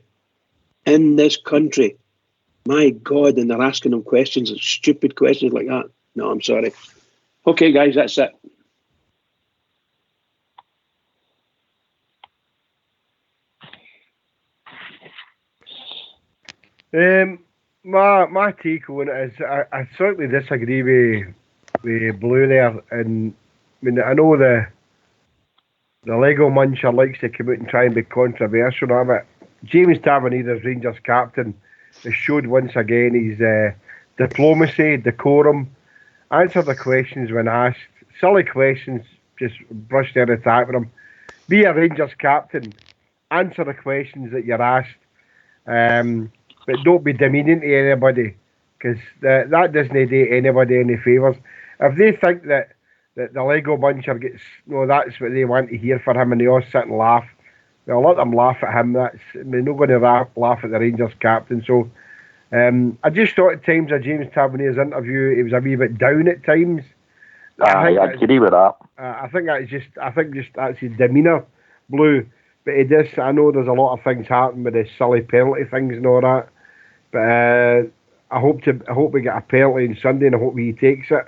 My God, and they're asking him questions, stupid questions like that. No, I'm sorry. Okay, guys, that's it. My take on it is I certainly disagree with Blue there, and I mean I know the Lego muncher likes to come out and try and be controversial, but James Tavernier, as Rangers captain, has showed once again his diplomacy, decorum, answer the questions when asked. Silly questions, just brush their attack with them. Be a Rangers captain, answer the questions that you're asked, but don't be demeaning to anybody, because that doesn't do anybody any favours. If they think that the Lego muncher gets, that's what they want to hear for him, and they all sit and laugh, I'll let them laugh at him. They're not going to laugh at the Rangers captain. So I just thought at times of James Tavernier's interview, he was a wee bit down at times. I agree with that. I think that's his demeanour, Blue. But he does. I know there's a lot of things happening with the silly penalty things and all that. But I hope we get a penalty on Sunday, and I hope he takes it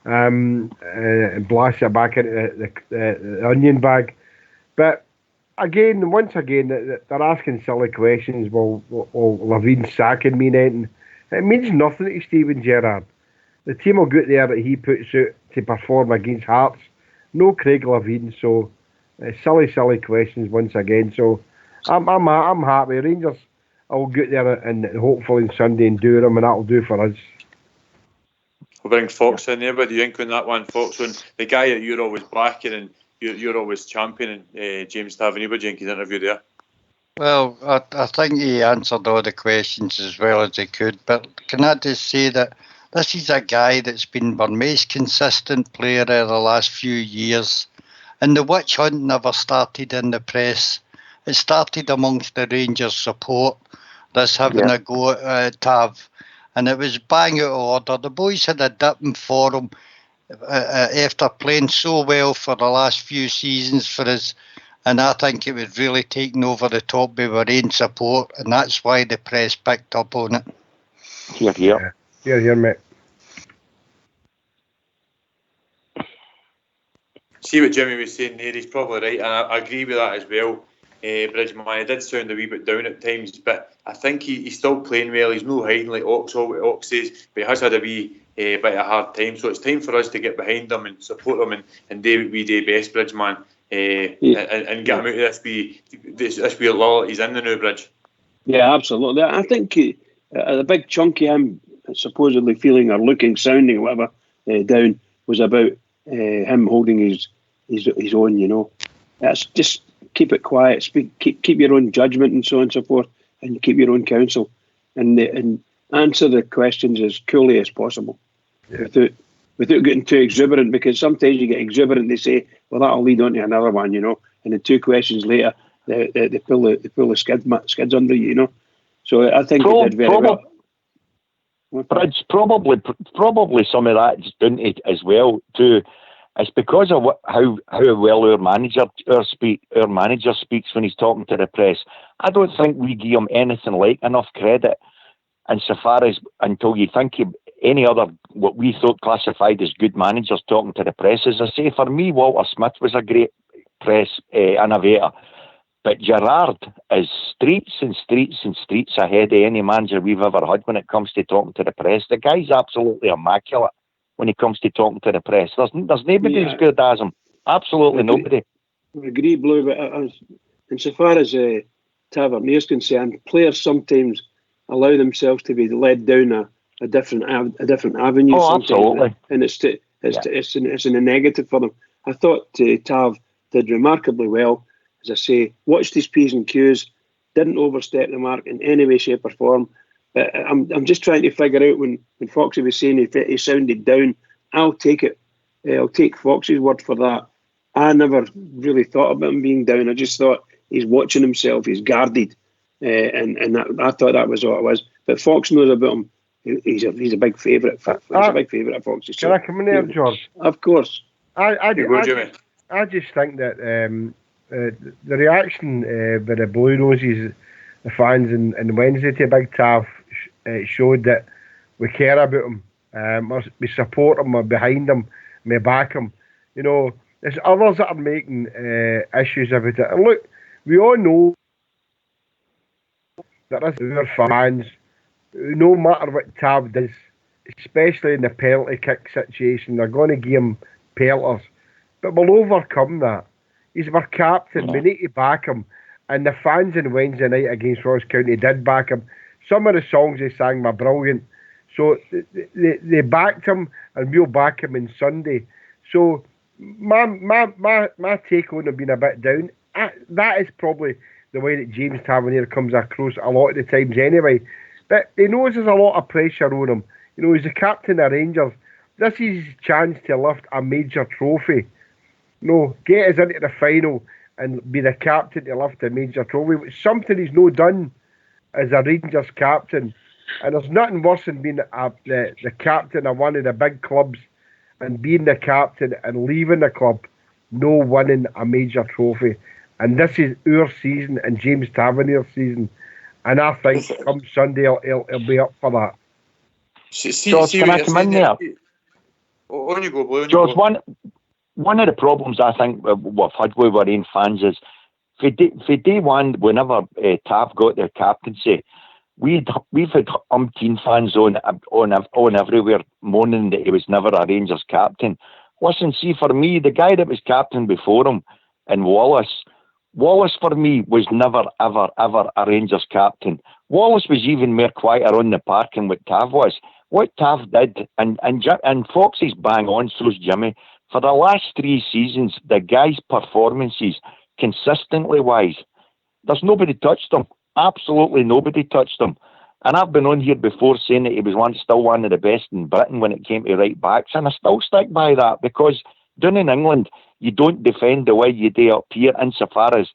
and blasts it back into the onion bag. But once again, they're asking silly questions. Will Levine sacking mean anything? It means nothing to Steven Gerrard. The team will get there that he puts out to perform against Hearts. No Craig Levine, so silly questions once again. So I'm happy. Rangers will get there and hopefully on Sunday and do them, and that'll do for us. We'll bring Fox in there. What do you think on that one, Fox? When the guy that you're always backing and you're always championing, James Tavernier, what do you think his interview there? Well, I think he answered all the questions as well as he could, but can I just say that this is a guy that's been our most consistent player over the last few years, and the witch hunt never started in the press. It started amongst the Rangers support, this having a go at Tav, and it was bang out of order. The boys had a dip in form after playing so well for the last few seasons for us, and I think it was really taken over the top with our own support, and that's why the press picked up on it. Here, mate. See what Jimmy was saying there, he's probably right, and I agree with that as well. Bridgeman, he did sound a wee bit down at times, but I think he's still playing well. He's no hiding like Ox says, but he has had a wee bit of a hard time. So it's time for us to get behind him and support him and do what we do best, Bridgeman, and get him out of this wee lull he's in the new Bridge. Yeah, absolutely. I think a big chunk of him supposedly feeling or looking, sounding, whatever, down was about him holding his own, you know. That's just keep it quiet, keep your own judgment and so on and so forth, and keep your own counsel, and answer the questions as coolly as possible, without getting too exuberant, because sometimes you get exuberant, they say, well, that'll lead on to another one, you know, and then 2 questions later, they pull the skids under you, you know. So I think he did very well. But it's probably some of that is down to as well too. It's because of how well our manager speaks when he's talking to the press. I don't think we give him anything like enough credit, insofar as until you think of any other what we thought classified as good managers talking to the press. As I say, for me, Walter Smith was a great press innovator. But Gerrard is streets and streets and streets ahead of any manager we've ever had when it comes to talking to the press. The guy's absolutely immaculate when it comes to talking to the press. There's nobody as good as him. Absolutely nobody. I agree, Blue, but insofar as Tavernier's concerned, players sometimes allow themselves to be led down a different avenue. Oh, absolutely. And it's in a negative for them. I thought Tav did remarkably well. As I say, watched his P's and Q's, didn't overstep the mark in any way, shape or form. But I'm just trying to figure out when Foxy was saying he sounded down, I'll take it. I'll take Foxy's word for that. I never really thought about him being down. I just thought he's watching himself, he's guarded. And I thought that was all it was. But Fox knows about him. He's a big favourite. He's a big favourite of Foxy. Can I come in there, George? Of course. I just think that the reaction by the Blue Noses, the fans in Wednesday to Big Tav showed that we care about him. We support him, we're behind him, we back him. You know, there's others that are making issues about it. And look, we all know that our fans, no matter what Tav does, especially in the penalty kick situation, they're going to give him pelters. But we'll overcome that. He's our captain. We need to back him. And the fans on Wednesday night against Ross County did back him. Some of the songs they sang were brilliant. So they backed him, and we'll back him on Sunday. So my take on him being a bit down, that is probably the way that James Tavernier comes across a lot of the times anyway. But he knows there's a lot of pressure on him. You know, he's the captain of Rangers. This is his chance to lift a major trophy. No, get us into the final and be the captain to lift a major trophy. It's something he's no done as a Rangers captain. And there's nothing worse than being the captain of one of the big clubs and being the captain and leaving the club, no winning a major trophy. And this is our season and James Tavernier's season. And I think come Sunday, he'll be up for that. George, can I come in there? On you go, Blue. George, one of the problems I think we've had with our own fans is for day one, whenever Tav got their captaincy, we've had umpteen fans on everywhere moaning that he was never a Rangers captain. Listen, see, for me, the guy that was captain before him, and Wallace for me was never, ever, ever a Rangers captain. Wallace was even more quieter on the park than what Tav was. What Tav did, and Foxy's bang on, so's Jimmy, for the last 3 seasons, the guy's performances, consistently wise, there's nobody touched him. Absolutely nobody touched him. And I've been on here before saying that he was still one of the best in Britain when it came to right backs, and I still stick by that, because down in England, you don't defend the way you do up here, insofar as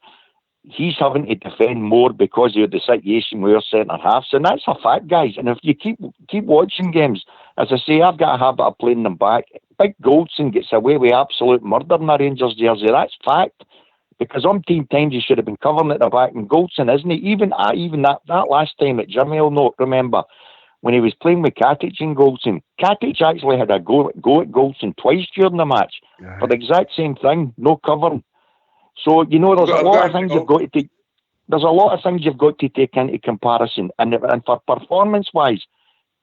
he's having to defend more because of the situation with our centre halves, and that's a fact, guys. And if you keep watching games, as I say, I've got a habit of playing them back. Big Goldson gets away with absolute murder in a Rangers jersey. That's fact. Because umpteen times he should have been covering at the back, and Goldson isn't he? Even that last time at Jimmy will not remember when he was playing with Katic and Goldson. Katic actually had a go at Goldson twice during the match for the exact same thing, no covering. So there's a lot of things you've got to take. There's a lot of things you've got to take into comparison, and for performance-wise,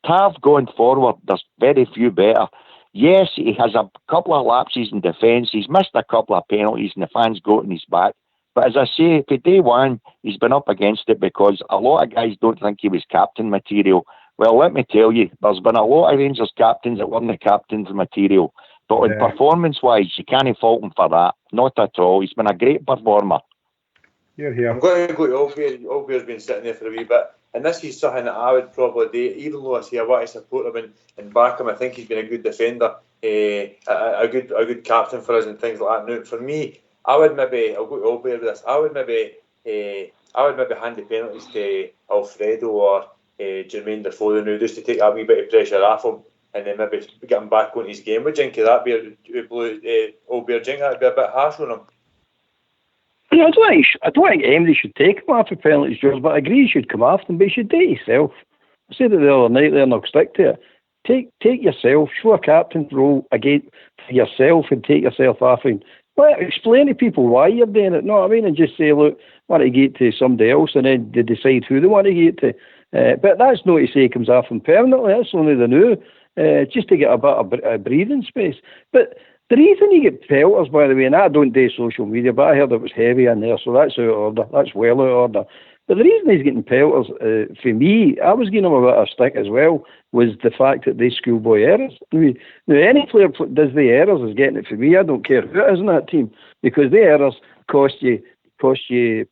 Tav going forward, there's very few better. Yes, he has a couple of lapses in defence. He's missed a couple of penalties, and the fans got in his back. But as I say, for day one, he's been up against it because a lot of guys don't think he was captain material. Well, let me tell you, there's been a lot of Rangers captains that weren't the captain's material. But performance-wise, you can't fault him for that. Not at all. He's been a great performer. Here. I'm going to go to Ogbear. Ogbear's been sitting there for a wee bit. And this is something that I would probably do, even though I say I want to support him and back him. I think he's been a good defender, a good captain for us and things like that. Now, for me, I'll go to Ogbear with this. I would maybe hand the penalties to Alfredo or Jermaine Defoe now, just to take that wee bit of pressure off him, and then maybe get him back on his game. Would you think that be Ogbear? Do you think that'd be a bit harsh on him? Yeah, I don't think anybody should take him off the penalties, George, but I agree you should come after him, but you should do it yourself. I said it the other night there, and I'll stick to it. Take yourself, show a captain's role again for yourself, and take yourself off him. Well, explain to people why you're doing it, know what I mean? And just say, look, I want to get to somebody else, and then they decide who they want to get to. But that's not to say he comes off him permanently, that's only the new, just to get a bit of breathing space. But the reason you get pelters, by the way, and I don't do social media, but I heard it was heavy in there, so that's out of order. That's well out of order. But the reason he's getting pelters, for me, I was giving him a bit of stick as well, was the fact that they schoolboy errors. I mean, now, any player does the errors is getting it for me. I don't care who it is in that team, because the errors cost you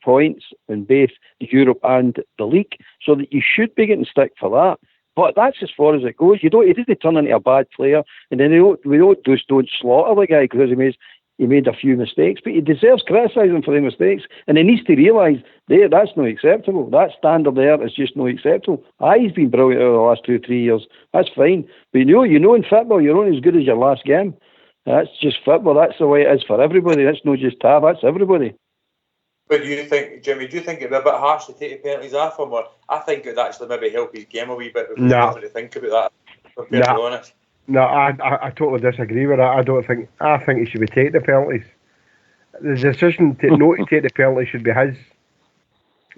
points in both Europe and the league, so that you should be getting stick for that. But that's as far as it goes. He doesn't turn into a bad player, and then we don't slaughter the guy because he made a few mistakes. But he deserves criticising for the mistakes, and he needs to realise that's not acceptable. That standard there is just not acceptable. He's been brilliant over the last 2-3 years. That's fine. But you know in football you're only as good as your last game. That's just football. That's the way it is for everybody. That's not just Tav. That's everybody. But do you think, Jimmy, it'd be a bit harsh to take the penalties off him? Or I think it would actually maybe help his game a wee bit. No. To think about that, to be honest. No, I totally disagree with that. I think he should be taking the penalties. The decision not to take the penalties should be his.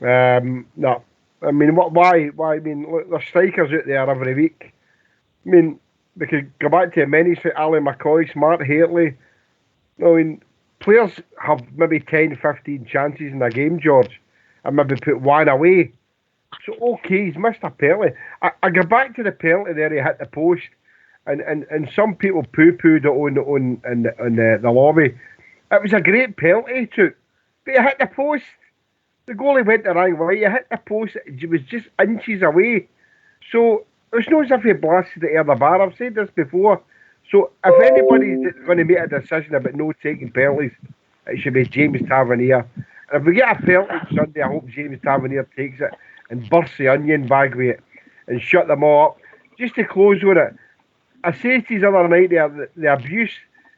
No. I mean, why? I mean, look, there's strikers out there every week. I mean, we could go back to many, Ali McCoy, Smart, Hateley. I mean, players have maybe 10, 15 chances in a game, George, and maybe put one away. So, okay, he's missed a penalty. I go back to the penalty there, he hit the post, and some people poo-pooed it on the lobby. It was a great penalty he took, but he hit the post. The goalie went the wrong way, he hit the post, it was just inches away. So, it's not as if he blasted it out of the bar. I've said this before. So if anybody's going to make a decision about no taking penalties, it should be James Tavernier. And if we get a penalty Sunday, I hope James Tavernier takes it and bursts the onion bag with it and shut them all up. Just to close with it, I said to you the other night there, the abuse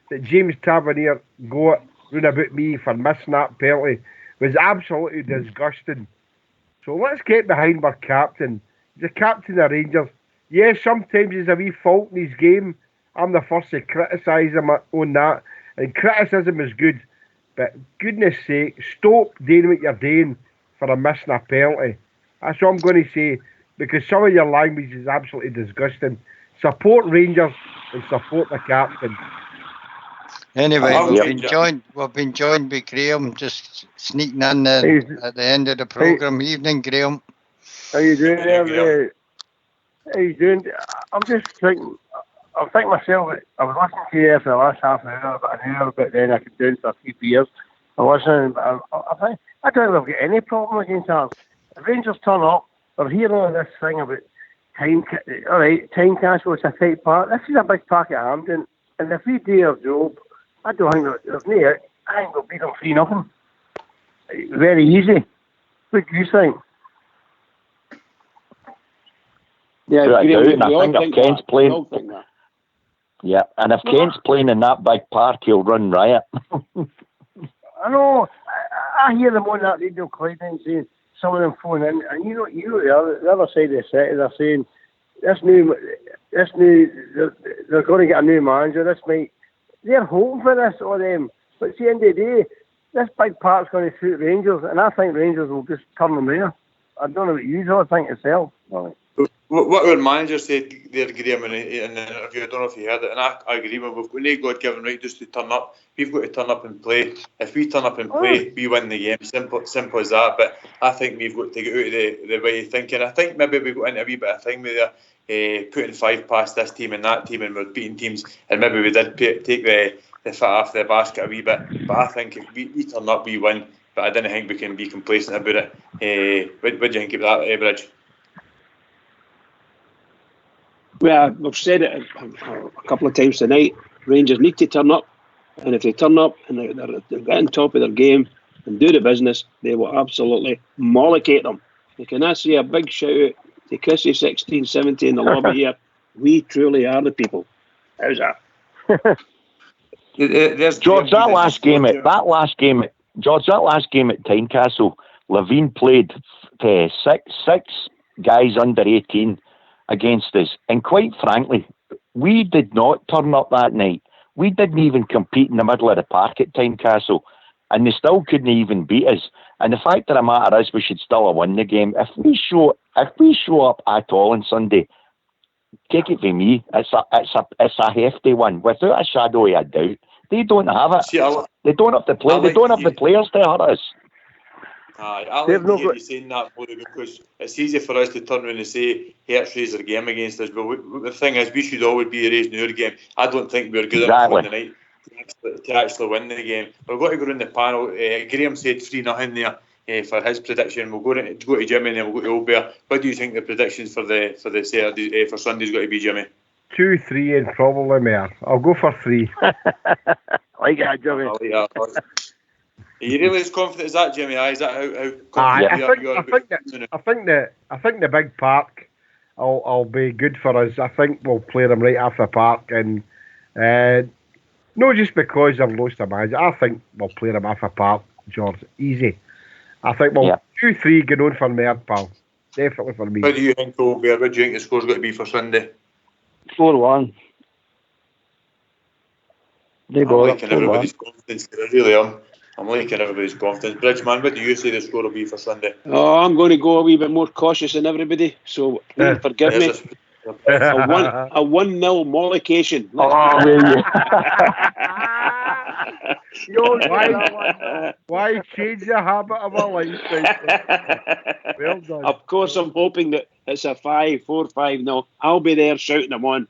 that James Tavernier got round about me for missing that penalty was absolutely disgusting. So let's get behind our captain. He's the captain of Rangers. Yes, sometimes there's a wee fault in his game. I'm the first to criticise him on that. And criticism is good. But goodness sake, stop doing what you're doing for a missing a penalty. That's what I'm going to say. Because some of your language is absolutely disgusting. Support Rangers and support the captain. Anyway, we've been joined by Graham, just sneaking in at the end of the programme. Evening, Graham. How you doing there? How you doing? I'm just thinking, I'm thinking myself, I was listening to you for the last half an hour, about an hour, but then I could do it for a few beers. I'm listening, but I think, I don't think we've got any problem against us. If Rangers turn up, we're hearing this thing about Tynecastle, it's a tight park. This is a big park at Hampden, and if we do our job, I don't think there's no, I think we'll beat them 3-0. Very easy. What do you think? Yeah, I think if Kent's playing, yeah, and if Kent's playing in that big park, he'll run riot. I know. I hear them on that radio Clyde saying some of them phone in, and you know the other side of the set, they're saying this new, they're going to get a new manager. This might, they're hoping for this or them, but at the end of the day, this big park's going to suit Rangers, and I think Rangers will just turn them there. I don't know what you all think yourself. What our manager said there, Graham, in the interview, I don't know if you heard it, and I agree with him. We've got no God-given right just to turn up. We've got to turn up and play. If we turn up and play, we win the game. Simple as that. But I think we've got to get out of the way of thinking. I think maybe we got into a wee bit of thing with putting 5 past this team and that team, and we're beating teams, and maybe we did take the foot off the basket a wee bit. But I think if we turn up, we win. But I don't think we can be complacent about it. What do you think about that, Bridge? Well, I've said it a couple of times tonight. Rangers need to turn up, and if they turn up and they're getting top of their game and do the business, they will absolutely mollocate them. And can I say a big shout out to Chrissy 1670 in the lobby here? We truly are the people. How's that? George, that last game at Tynecastle, Levine played six guys under 18 against us, and quite frankly, we did not turn up that night. We didn't even compete in the middle of the park at Tynecastle, and they still couldn't even beat us. And the fact of the matter is, we should still have won the game. If we show up at all on Sunday, take it from me, it's a hefty one without a shadow of a doubt. They don't have it. They don't have the play. They don't have the players to hurt us. I like to hear you saying that, Molly, because it's easy for us to turn around and say Hertz raised their game against us, but the thing is, we should always be raising our game. I don't think we're good enough on the night to actually win the game. We've got to go in the panel. Graham said 3-0 there for his prediction. We'll go to Jimmy and then we'll go to Obear. What do you think the predictions for the Saturday for Sunday's got to be, Jimmy? 2-3 and probably more. I'll go for 3. Like that, Jimmy. Are you really as confident as that, Jimmy? Is that how confident you are? I think the big park will be good for us. I think we'll play them right off the park, and not just because they've lost a manager. I think we'll play them off the park, George. Easy. I think we'll 2-3 get on for Mer, pal. Definitely for me. What do you think, Obear? What do you think the score's got to be for Sunday? 4-1. I'm liking everybody's confidence. I really am. I'm liking everybody's confidence. Bridgeman, what do you say the score will be for Sunday? Oh, I'm going to go a wee bit more cautious than everybody, so please forgive me. A 1-0 mollication. Why change the habit of a lifestyle? Well done. Of course, I'm hoping that it's a 4-5-0. I'll be there shouting them on.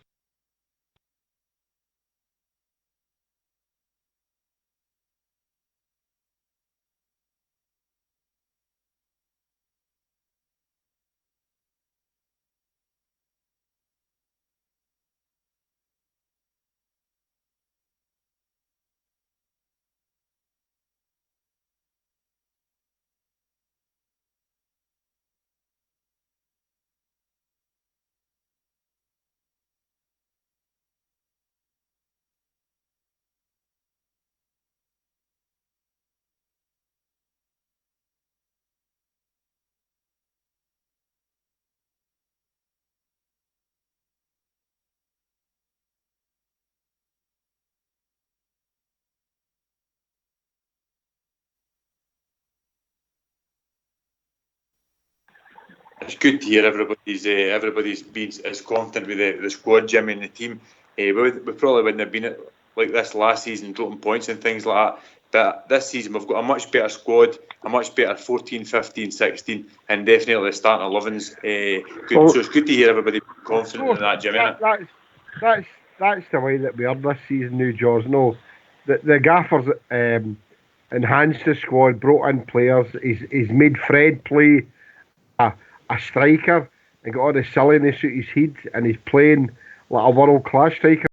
It's good to hear everybody's been as confident with the squad, Jimmy, and the team. We probably wouldn't have been like this last season, dropping points and things like that. But this season we've got a much better squad, a much better 14, 15, 16, and definitely the starting 11s. Good. So it's good to hear everybody confident in that, Jimmy. That's the way that we are this season now, George. No, the gaffers enhanced the squad, brought in players. He's made Fred play a striker and got all the silliness out his head, and he's playing like a world class striker.